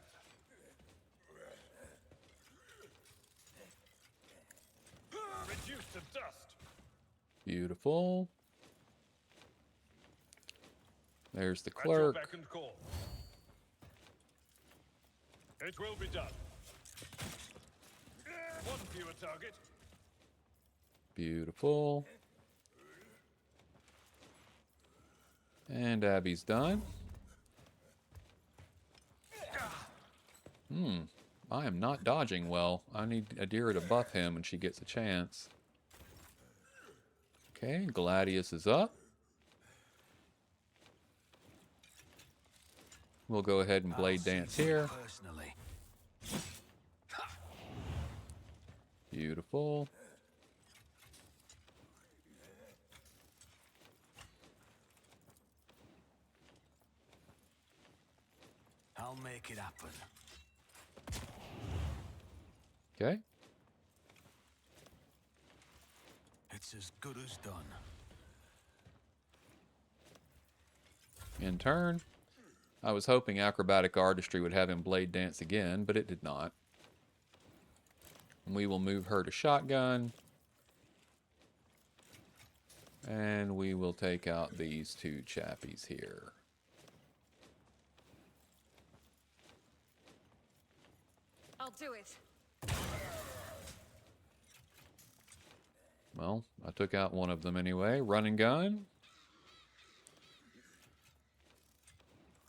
Reduced to dust. Beautiful. There's the At your clerk. beck and call. It will be done. One fewer target. Beautiful. And Abby's done. I am not dodging well. I need Adira to buff him when she gets a chance. Okay, Gladius is up. We'll go ahead and blade dance here. Personally. Beautiful. I'll make it happen. Okay. It's as good as done. In turn, I was hoping acrobatic artistry would have him blade dance again, but it did not. And we will move her to shotgun. And we will take out these two chappies here. I'll do it. Well, I took out one of them anyway. Run and gun.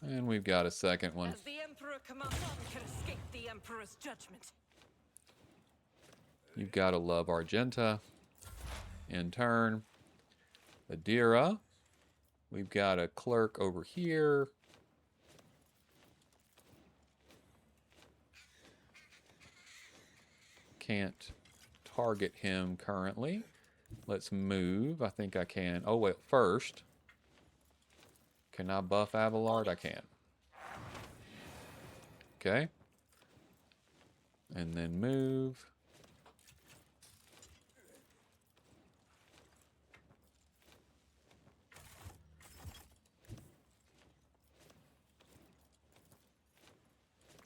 And we've got a second one. As the Emperor commands, none can escape the Emperor's judgment. You've got to love Argenta. In turn, Adira. We've got a clerk over here. Can't target him currently. Let's move. I think I can. Oh, wait, first. Can I buff Abelard? I can. Okay. And then move.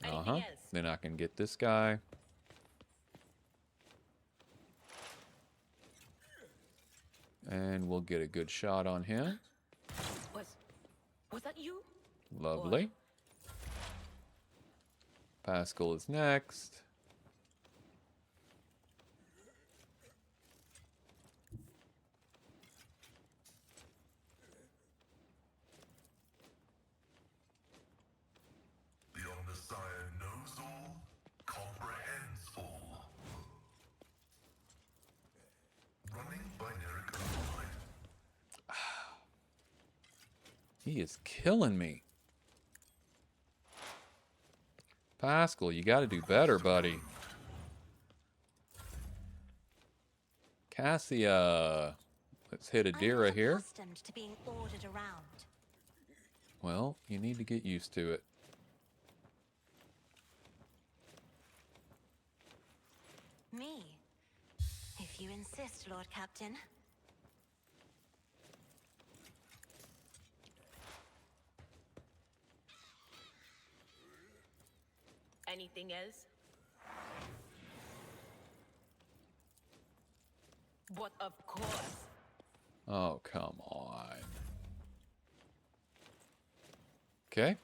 Anything else? Then I can get this guy. And we'll get a good shot on him. Was that you? Lovely. Pascal is next. The Omnissiah knows all, comprehends all. Running binary override. He is killing me. Pascal, you got to do better, buddy. Cassia. Let's hit Adira I'm here. accustomed to being ordered around. Well, you need to get used to it. Me? If you insist, Lord Captain. Anything else? But of course. Oh, come on. Okay.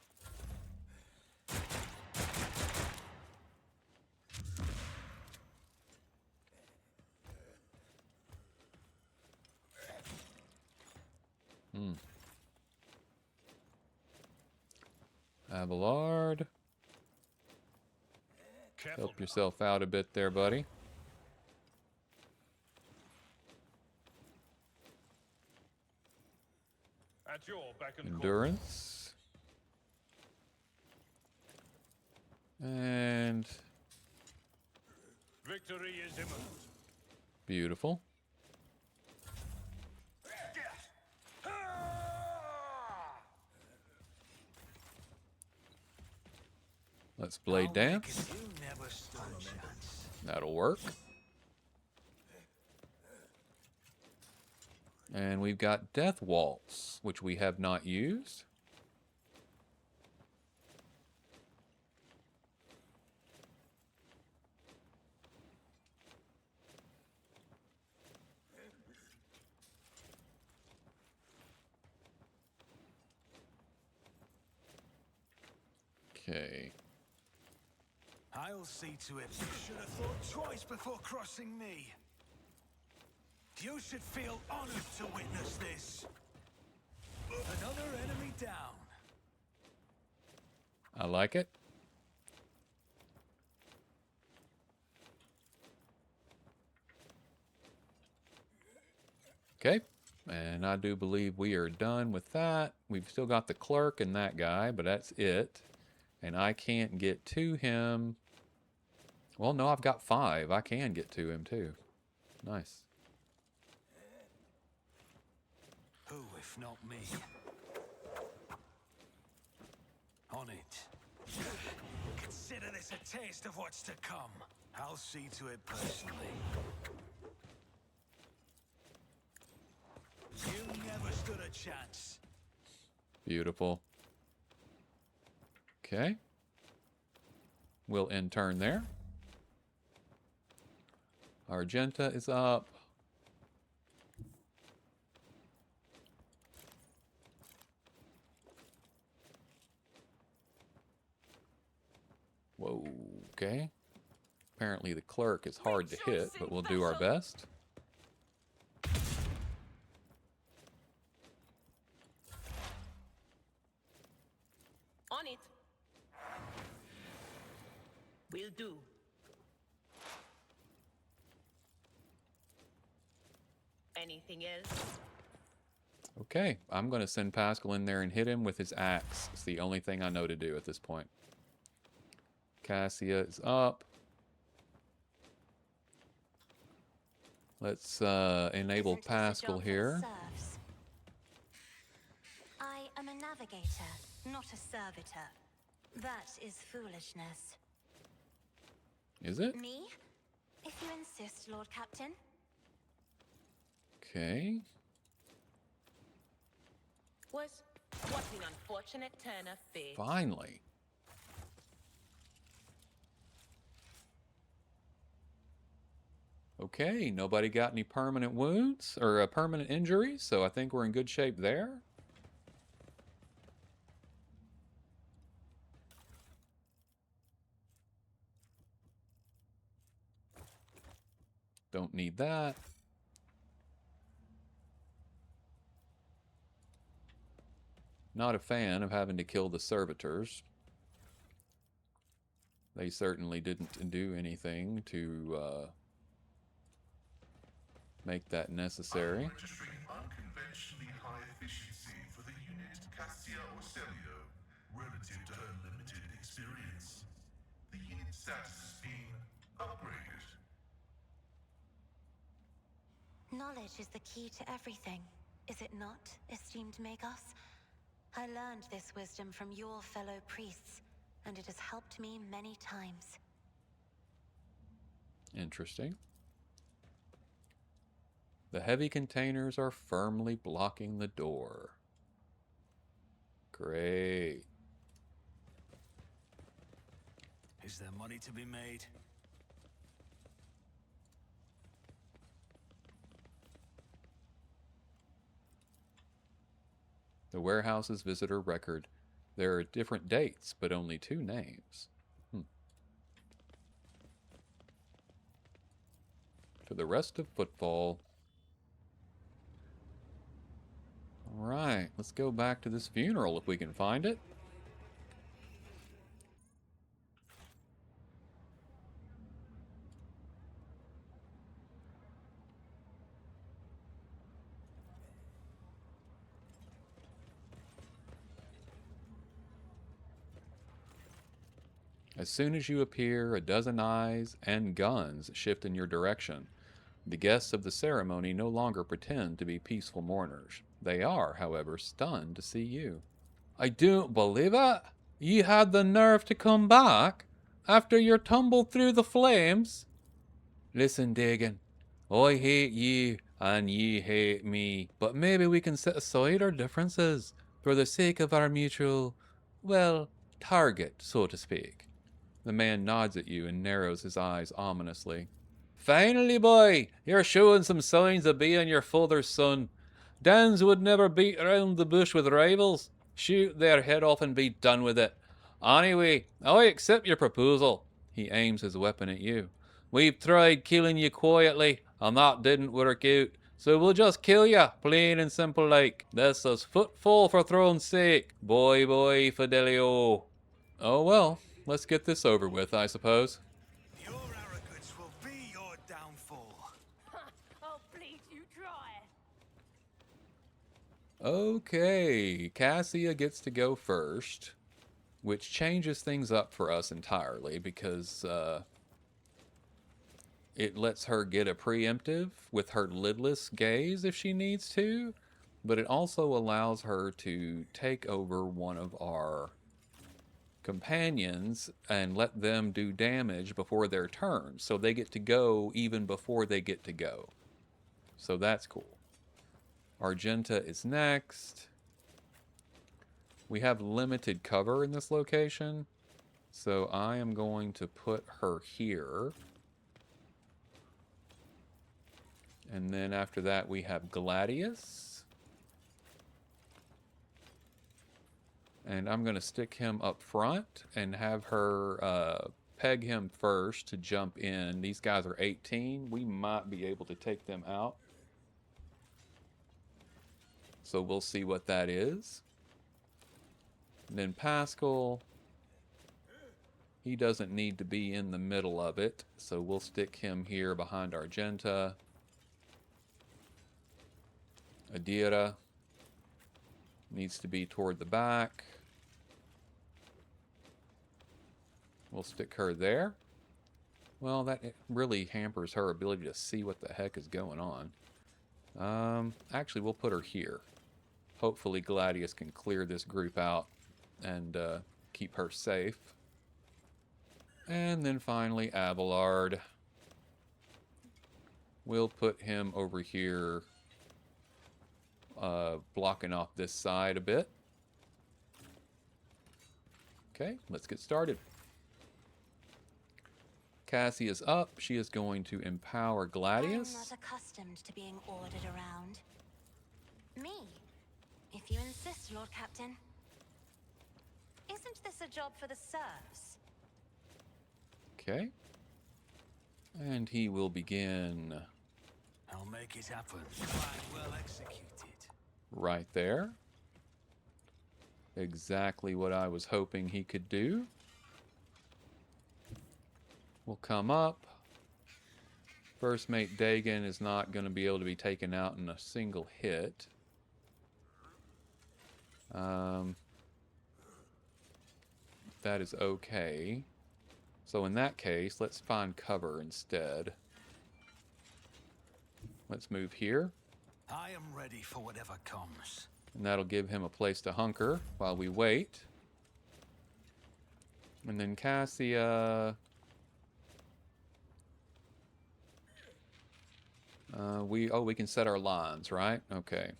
Abelard. Careful Help now. yourself out a bit there, buddy. At your beck and call. Endurance. And Victory is imminent. beautiful. Let's blade dance. You never stood a chance. That'll work. And we've got Death Waltz, which we have not used. Okay. I'll see to it. You should have thought twice before crossing me. You should feel honored to witness this. Another enemy down. I like it. Okay. And I do believe we are done with that. We've still got the clerk and that guy, but that's it. And I can't get to him. Well, no, I've got 5. I can get to him too. Nice. Who, if not me? On it. Consider this a taste of what's to come. I'll see to it personally. stood a chance. Beautiful. Okay. We'll end turn there. Argenta is up. Whoa, okay. Apparently the clerk is hard to hit, but we'll do our best. On it. Will do. Anything else? Okay, I'm going to send Pascal in there and hit him with his axe. It's the only thing I know to do at this point. Cassia is up. Let's enable Isn't this a Pascal job for here. serfs? I am a navigator, not a servitor. That is foolishness. Is it? Me? If you insist, Lord Captain. Okay. What an unfortunate turn of fate. Finally. Okay, nobody got any permanent wounds or permanent injuries, so I think we're in good shape there. Don't need that. Not a fan of having to kill the servitors. They certainly didn't do anything to make that necessary. I'm registering unconventionally high efficiency for the unit Cassia Orselio, relative to her limited experience. The unit status is being upgraded. Knowledge is the key to everything, is it not, esteemed Magos? I learned this wisdom from your fellow priests, and it has helped me many times. Interesting. The heavy containers are firmly blocking the door. Great. Is there money to be made? The warehouse's visitor record. There are different dates, but only 2 names. For the rest of Footfall. Alright, let's go back to this funeral if we can find it. As soon as you appear, a dozen eyes and guns shift in your direction. The guests of the ceremony no longer pretend to be peaceful mourners. They are, however, stunned to see you. I don't believe it. You had the nerve to come back after your tumble through the flames. Listen, Dagon, I hate you and you hate me, but maybe we can set aside our differences for the sake of our mutual, well, target, so to speak. The man nods at you and narrows his eyes ominously. Finally, boy, you're showing some signs of being your father's son. Denz would never beat around the bush with rivals. Shoot their head off and be done with it. Anyway, I accept your proposal. He aims his weapon at you. We've tried killing you quietly, and that didn't work out. So we'll just kill you, plain and simple like. This is Footfall for throne's sake. Boy, Fidelio. Oh well, let's get this over with, I suppose. Your arrogance will be your downfall. Oh, please, you try. Okay, Cassia gets to go first, which changes things up for us entirely because it lets her get a preemptive with her lidless gaze if she needs to, but it also allows her to take over one of our companions and let them do damage before their turn, so they get to go even before they get to go. So that's cool. Argenta is next. We have limited cover in this location, so I am going to put her here. And then after that we have Gladius. And I'm going to stick him up front and have her peg him first to jump in. These guys are 18. We might be able to take them out. So we'll see what that is. And then Pascal, he doesn't need to be in the middle of it, so we'll stick him here behind Argenta. Adira needs to be toward the back. We'll stick her there. Well, that really hampers her ability to see what the heck is going on. Actually, we'll put her here. Hopefully Gladius can clear this group out and keep her safe. And then finally Abelard. We'll put him over here, blocking off this side a bit. Okay, let's get started. Cassie is up. She is going to empower Gladius. I'm not accustomed to being ordered around. Me? If you insist, Lord Captain. Isn't this a job for the serfs? Okay. And he will begin I'll make it happen. Quite well executed. right there. Exactly what I was hoping he could do. We'll come up. First mate Dagon is not going to be able to be taken out in a single hit. That is okay. So in that case, let's find cover instead. Let's move here. I am ready for whatever comes. And that'll give him a place to hunker while we wait. And then Cassia... we can set our lines, right? Okay.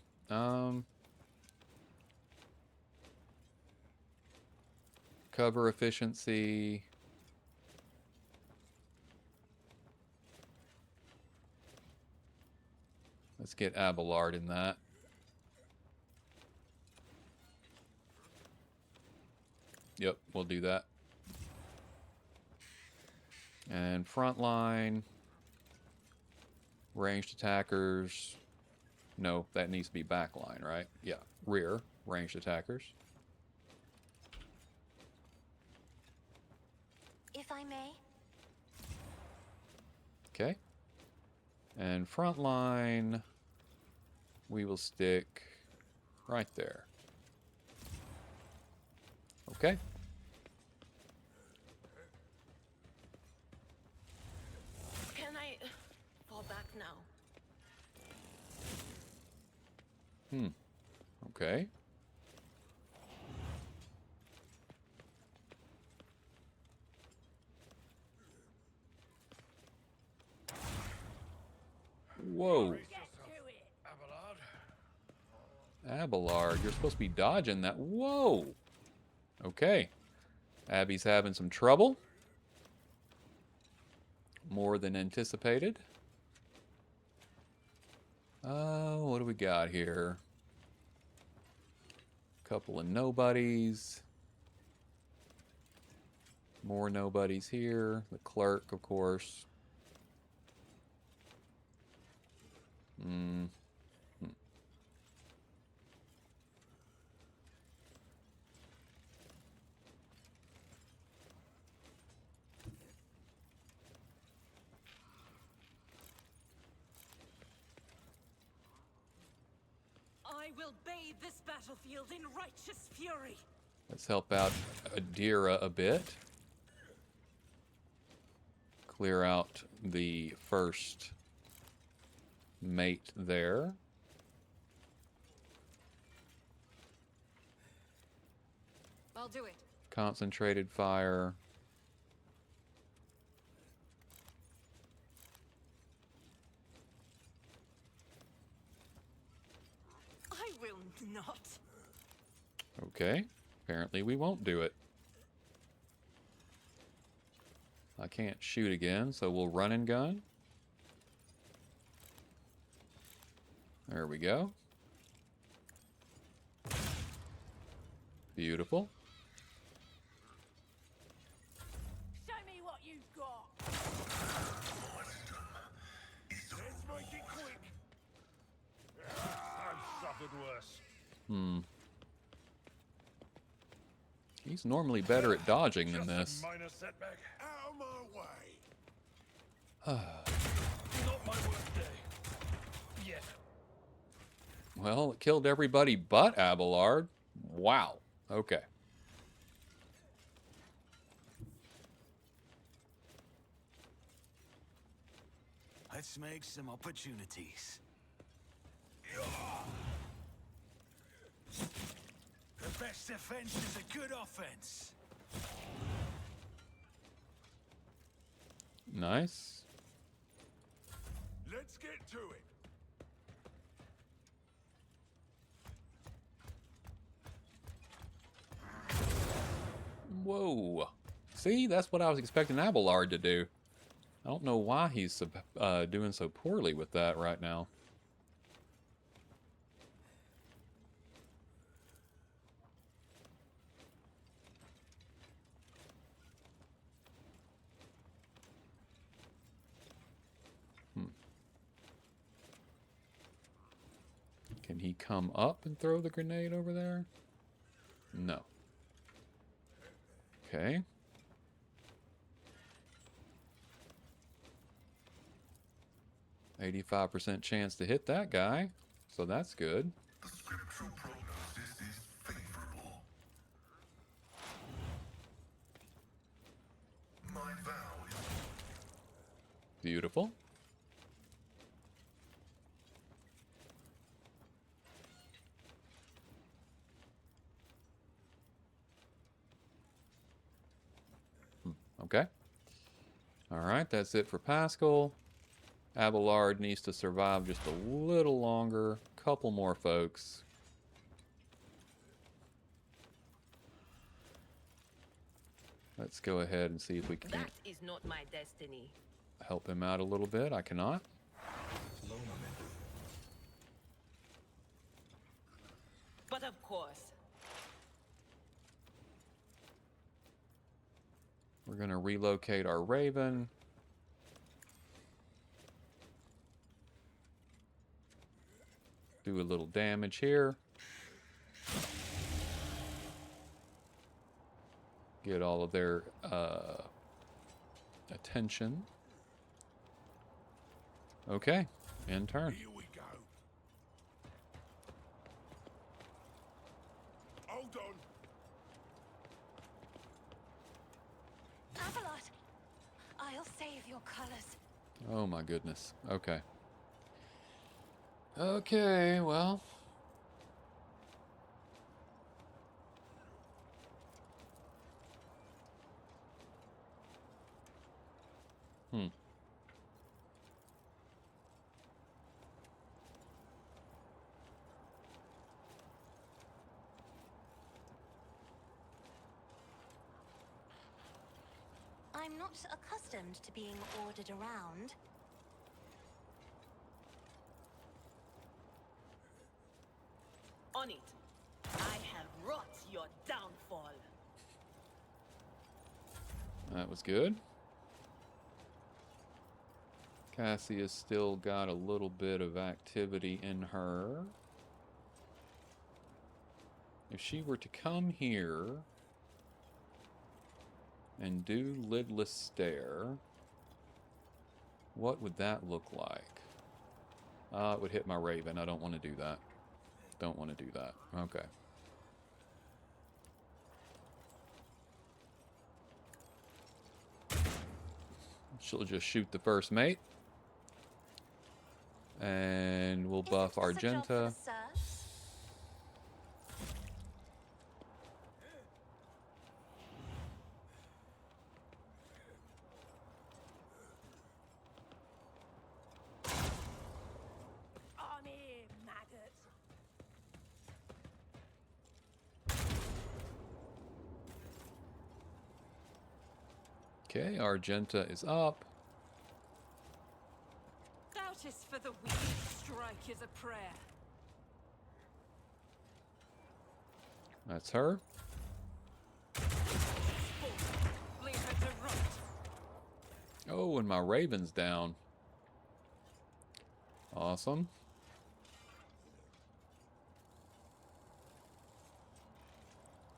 Cover efficiency. Let's get Abelard in that. Yep, we'll do that. And frontline. Ranged attackers. No, that needs to be backline, right? Yeah, rear. Ranged attackers. If I may. Okay. And frontline, we will stick right there. Okay. Can I fall back now? Okay. Whoa. Abelard, you're supposed to be dodging that. Whoa. Okay. Abby's having some trouble. More than anticipated. What do we got here? Couple of nobodies. More nobodies here. The clerk, of course. I will bathe this battlefield in righteous fury. Let's help out Adira a bit. Clear out the first mate there. I'll do it. Concentrated fire. Not. Okay. Apparently we won't do it. I can't shoot again, so we'll run and gun. There we go. Beautiful. Show me what you've got. Let's make it quick. I've suffered worse. He's normally better at dodging than Just this. a minor setback. Out of my way. Not my worst day. Yet. Well, it killed everybody but Abelard. Wow. Okay. Let's make some opportunities. The best defense is a good offense. Nice. Let's get to it. Whoa. See, that's what I was expecting Abelard to do. I don't know why he's doing so poorly with that right now. Can he come up and throw the grenade over there? No. Okay. %85 chance to hit that guy, so that's good. The scriptural prognosis is favorable. My vow is Beautiful. Okay. All right, that's it for Pascal. Abelard needs to survive just a little longer. Couple more folks. Let's go ahead and see if we can That is not my destiny. help him out a little bit. I cannot. But of course, We're going to relocate our Raven. Do a little damage here. Get all of their attention. Okay, end turn. Here we go. Hold on. Avalot! I'll save your colors. Oh my goodness. Okay. Okay, well. I'm not accustomed to being ordered around. on it. I have wrought your downfall. That was good. Cassia's still got a little bit of activity in her. If she were to come here and do Lidless Stare, what would that look like? It would hit my Raven. I don't want to do that. Don't want to do that. Okay. She'll just shoot the first mate. And we'll buff Isn't this a job for Argenta. the serfs? On here, maggot. Okay, Argenta is up. Doubt is for the weak. Strike is a prayer. That's her. Leave her to rot. Oh, and my Raven's down. Awesome.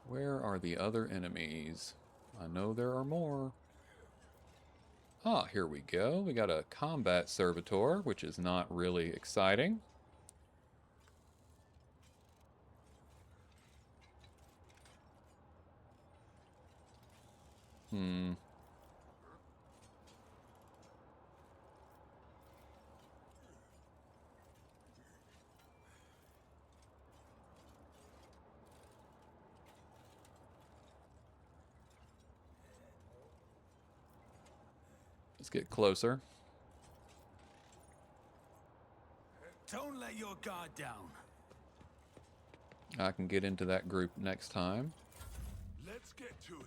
Where are the other enemies? I know there are more. Ah, here we go. We got a combat servitor, which is not really exciting. Let's get closer. Don't let your guard down. I can get into that group next time. Let's get to it.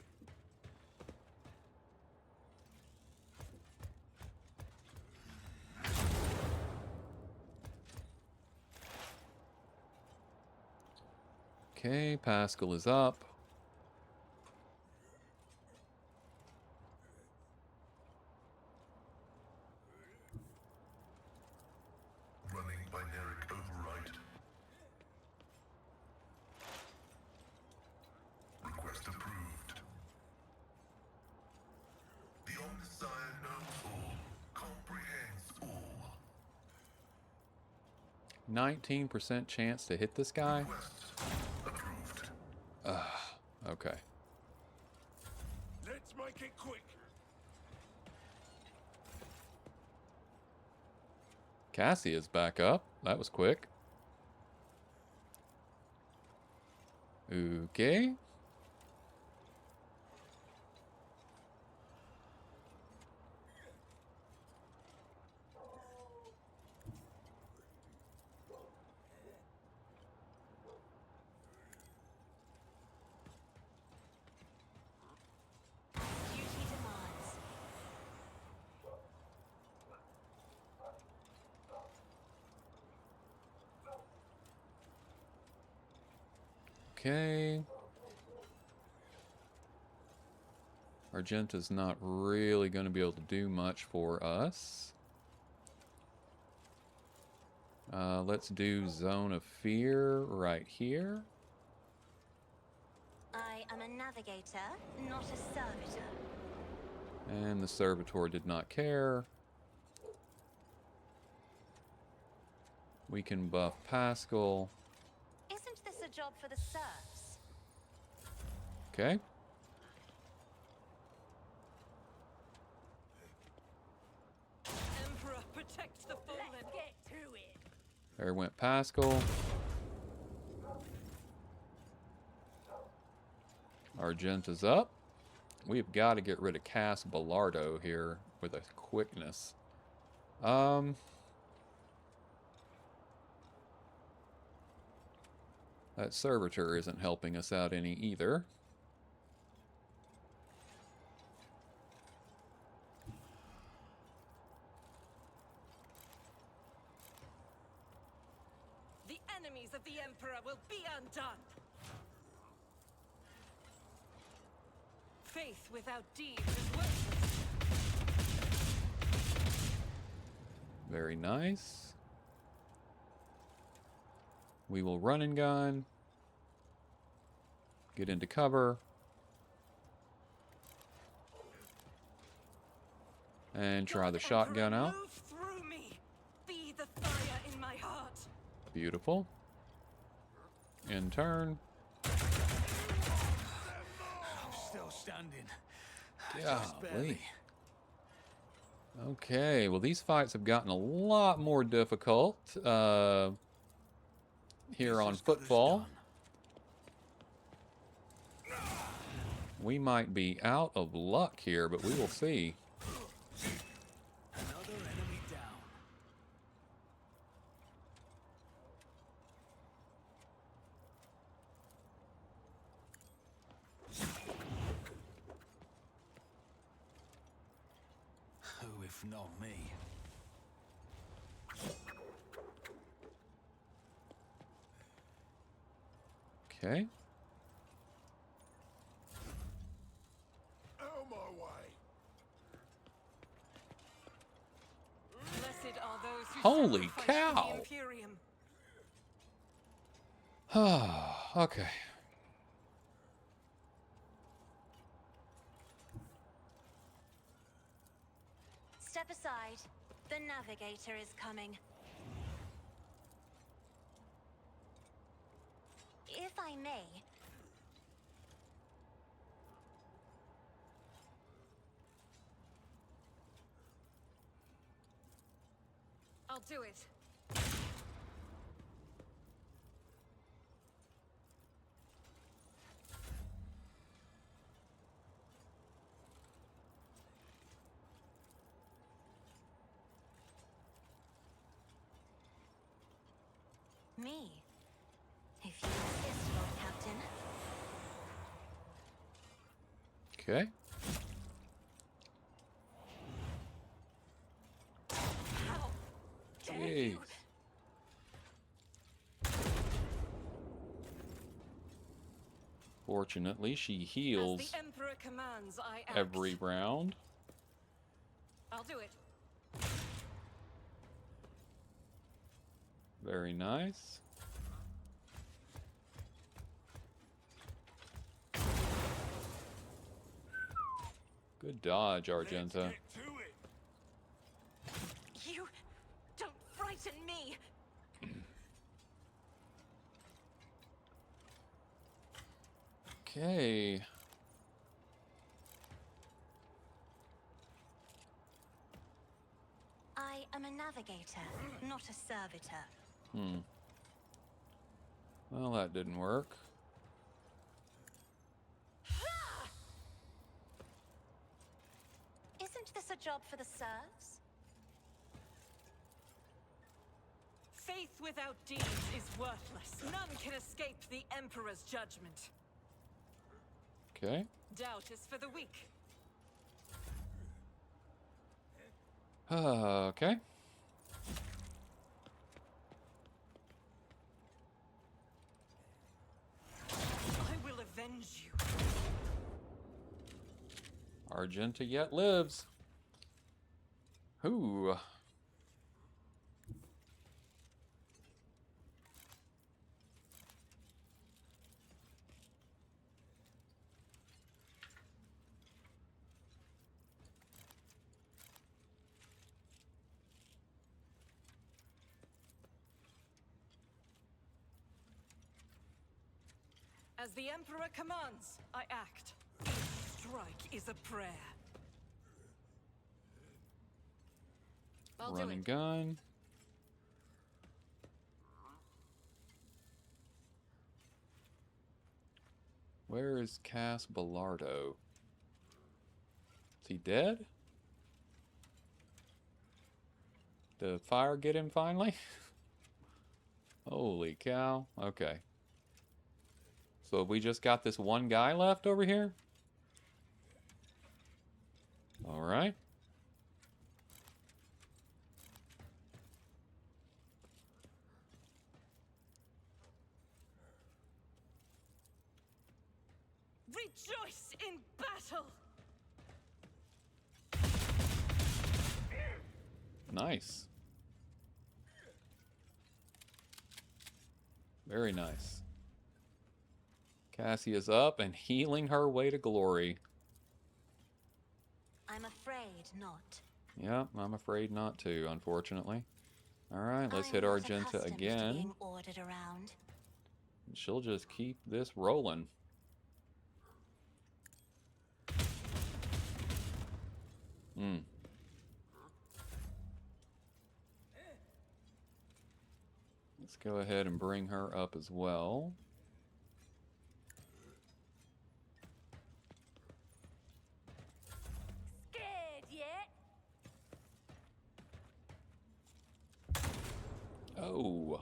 Okay, Pascal is up. Running binaric override. Request approved. The Omnissiah knows all, comprehends all. 19% chance to hit this guy? Request approved. Okay. Let's make it quick. Cassia's back up. That was quick. Okay. Duty demands. Okay. Argenta's not really going to be able to do much for us. Let's do Zone of Fear right here. I am a navigator, not a servitor. And the servitor did not care. We can buff Pascal. Isn't this a job for the serfs? Okay. Emperor protects the fallen. Let's get to it. There went Pascal. Argenta's up. We've got to get rid of Cass Bellardo here with a quickness. That servitor isn't helping us out any either. The enemies of the Emperor will be undone. Faith without deeds is worthless. Very nice. We will run and gun. Get into cover. And try the God, shotgun Emperor, out. move through me. Be the fire in my heart. Beautiful. In turn. I'm still standing. Just Golly. barely. Okay, well these fights have gotten a lot more difficult here Guess on as good as Footfall. done. We might be out of luck here, but we will see. Another enemy down. if not me. Okay. Out my way. Blessed are those who Holy sacrifice for cow. the Imperium. Okay. Step aside. The navigator is coming. If I may, I'll do it. me. If you insist, Lord Captain. Okay. How dare Jeez. you? Fortunately, she As heals the Emperor commands, I act. every round. I'll do it. Very nice. Good dodge, Argenta. Get to it. You don't frighten me. Okay. I am a navigator, not a servitor. Well, that didn't work. Isn't this a job for the serfs? Faith without deeds is worthless. None can escape the Emperor's judgment. Okay. Doubt is for the weak. Okay. I will avenge you. Argenta yet lives. Who? As the Emperor commands, I act. Each strike is a prayer. I'll do Run and it. gun. Where is Cass Bellardo? Is he dead? Did the fire get him finally? Holy cow. Okay. So we just got this one guy left over here? Alright. Rejoice in battle! Nice. Very nice. Cassie is up and healing her way to glory. I'm afraid not. Yep, I'm afraid not to, unfortunately. Alright, let's I'm hit not Argenta accustomed to again. being ordered around. She'll just keep this rolling. Let's go ahead and bring her up as well. Scared yet? Oh.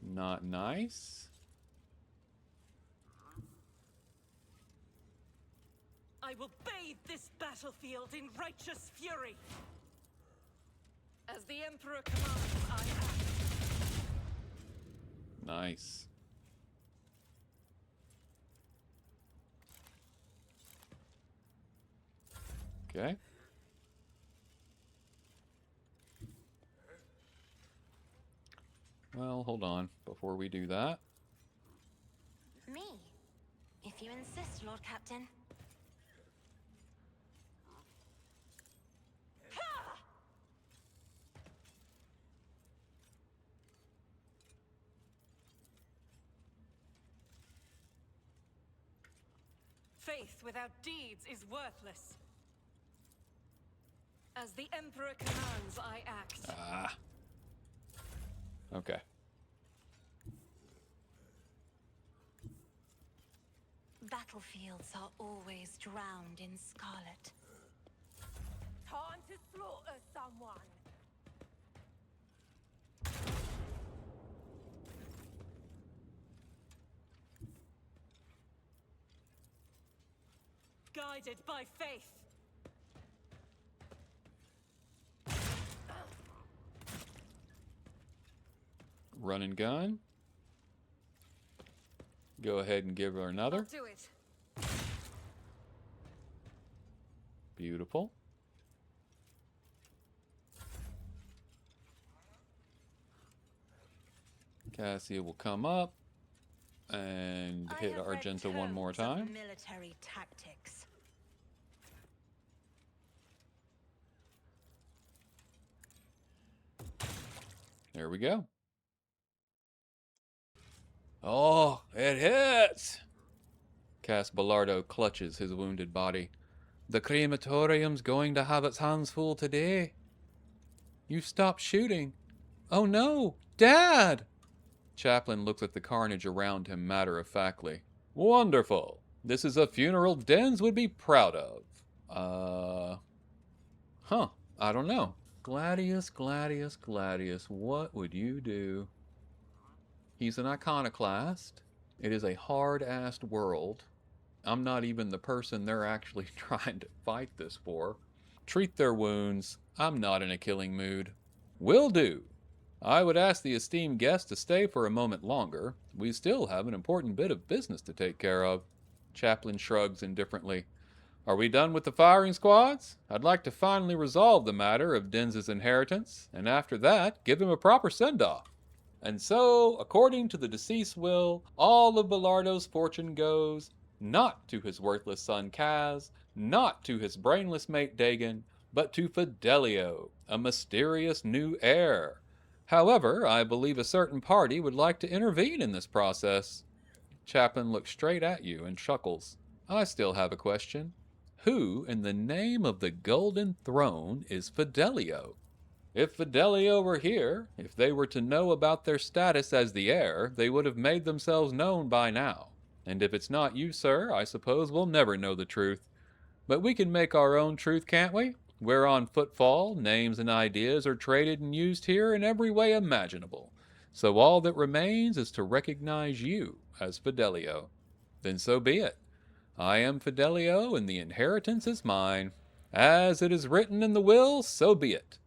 Not nice. I I will bathe this battlefield in righteous fury. As the Emperor commands, I act. Nice. Okay. Well, hold on. Before we do that. Me? If you insist, Lord Captain. Faith without deeds is worthless. As the Emperor commands, I act. Ah. Okay. Battlefields are always drowned in scarlet. Time to slaughter someone. Guided by faith. Run and gun. Go ahead and give her another. I'll do it. Beautiful. Cassia will come up and hit Argenta one more time. Military tactics. There we go. Oh, it hits! Casbelardo clutches his wounded body. The crematorium's going to have its hands full today. You stopped shooting. Oh no, Dad! Chaplain looks at the carnage around him matter-of-factly. Wonderful. This is a funeral Denz would be proud of. I don't know. Gladius, Gladius, Gladius, what would you do? He's an iconoclast. It is a hard-assed world. I'm not even the person they're actually trying to fight this for. Treat their wounds. I'm not in a killing mood. Will do. I would ask the esteemed guest to stay for a moment longer. We still have an important bit of business to take care of. Chaplain shrugs indifferently. Are we done with the firing squads? I'd like to finally resolve the matter of Denz's inheritance, and after that, give him a proper send-off. And so, according to the deceased will, all of Belardo's fortune goes, not to his worthless son Kaz, not to his brainless mate Dagon, but to Fidelio, a mysterious new heir. However, I believe a certain party would like to intervene in this process. Chaplain looks straight at you and chuckles. I still have a question. Who, in the name of the Golden Throne, is Fidelio? If Fidelio were here, if they were to know about their status as the heir, they would have made themselves known by now. And if it's not you, sir, I suppose we'll never know the truth. But we can make our own truth, can't we? We're on Footfall, names and ideas are traded and used here in every way imaginable. So all that remains is to recognize you as Fidelio. Then so be it. I am Fidelio, and the inheritance is mine. As it is written in the will, so be it.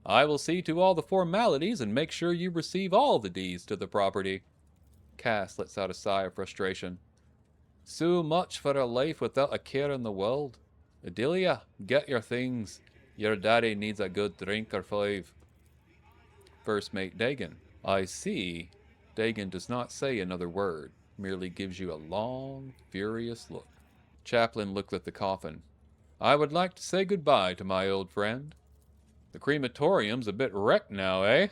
I will see to all the formalities and make sure you receive all the deeds to the property. Cass lets out a sigh of frustration. So much for a life without a care in the world. Adelia, get your things. Your daddy needs a good drink or 5. First mate Dagon. I see. Dagon does not say another word, merely gives you a long, furious look. Chaplain looked at the coffin. I would like to say goodbye to my old friend. The crematorium's a bit wrecked now, eh?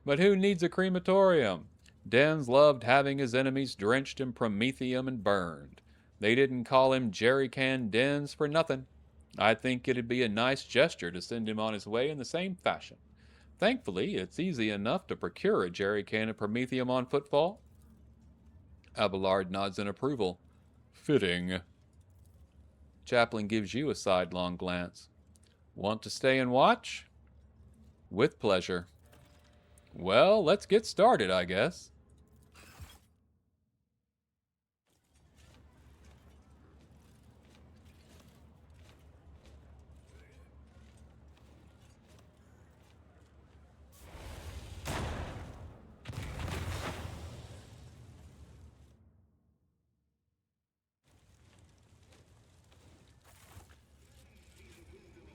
But who needs a crematorium? Denz loved having his enemies drenched in promethium and burned. They didn't call him Jerry Can Denz for nothing. I think it'd be a nice gesture to send him on his way in the same fashion. Thankfully, it's easy enough to procure a jerry can of promethium on Footfall. Abelard nods in approval. Fitting. Chaplain gives you a sidelong glance. Want to stay and watch? With pleasure. Well, let's get started, I guess.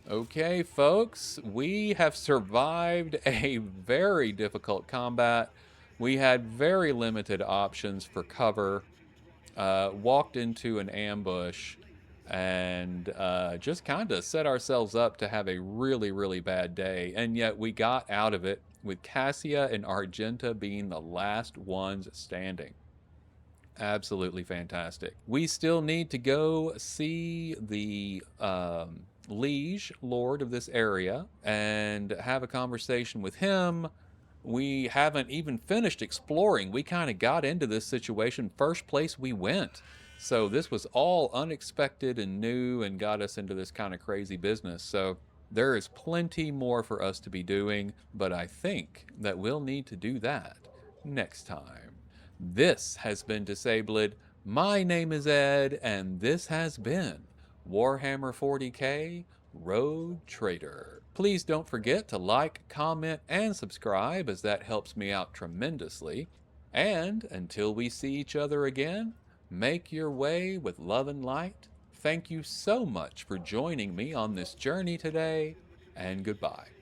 Okay, folks, we have survived a very difficult combat. We had very limited options for cover, walked into an ambush, and just kind of set ourselves up to have a really, really bad day. And yet we got out of it with Cassia and Argenta being the last ones standing. Absolutely fantastic. We still need to go see the liege lord of this area and have a conversation with him. We haven't even finished exploring. We kind of got into this situation first place we went. So this was all unexpected and new and got us into this kind of crazy business. So there is plenty more for us to be doing, but I think that we'll need to do that next time. This has been Disabled. My name is Ed, and this has been Warhammer 40k Rogue Trader. Please don't forget to like, comment, and subscribe, as that helps me out tremendously. And until we see each other again, make your way with love and light. Thank you so much for joining me on this journey today, and goodbye.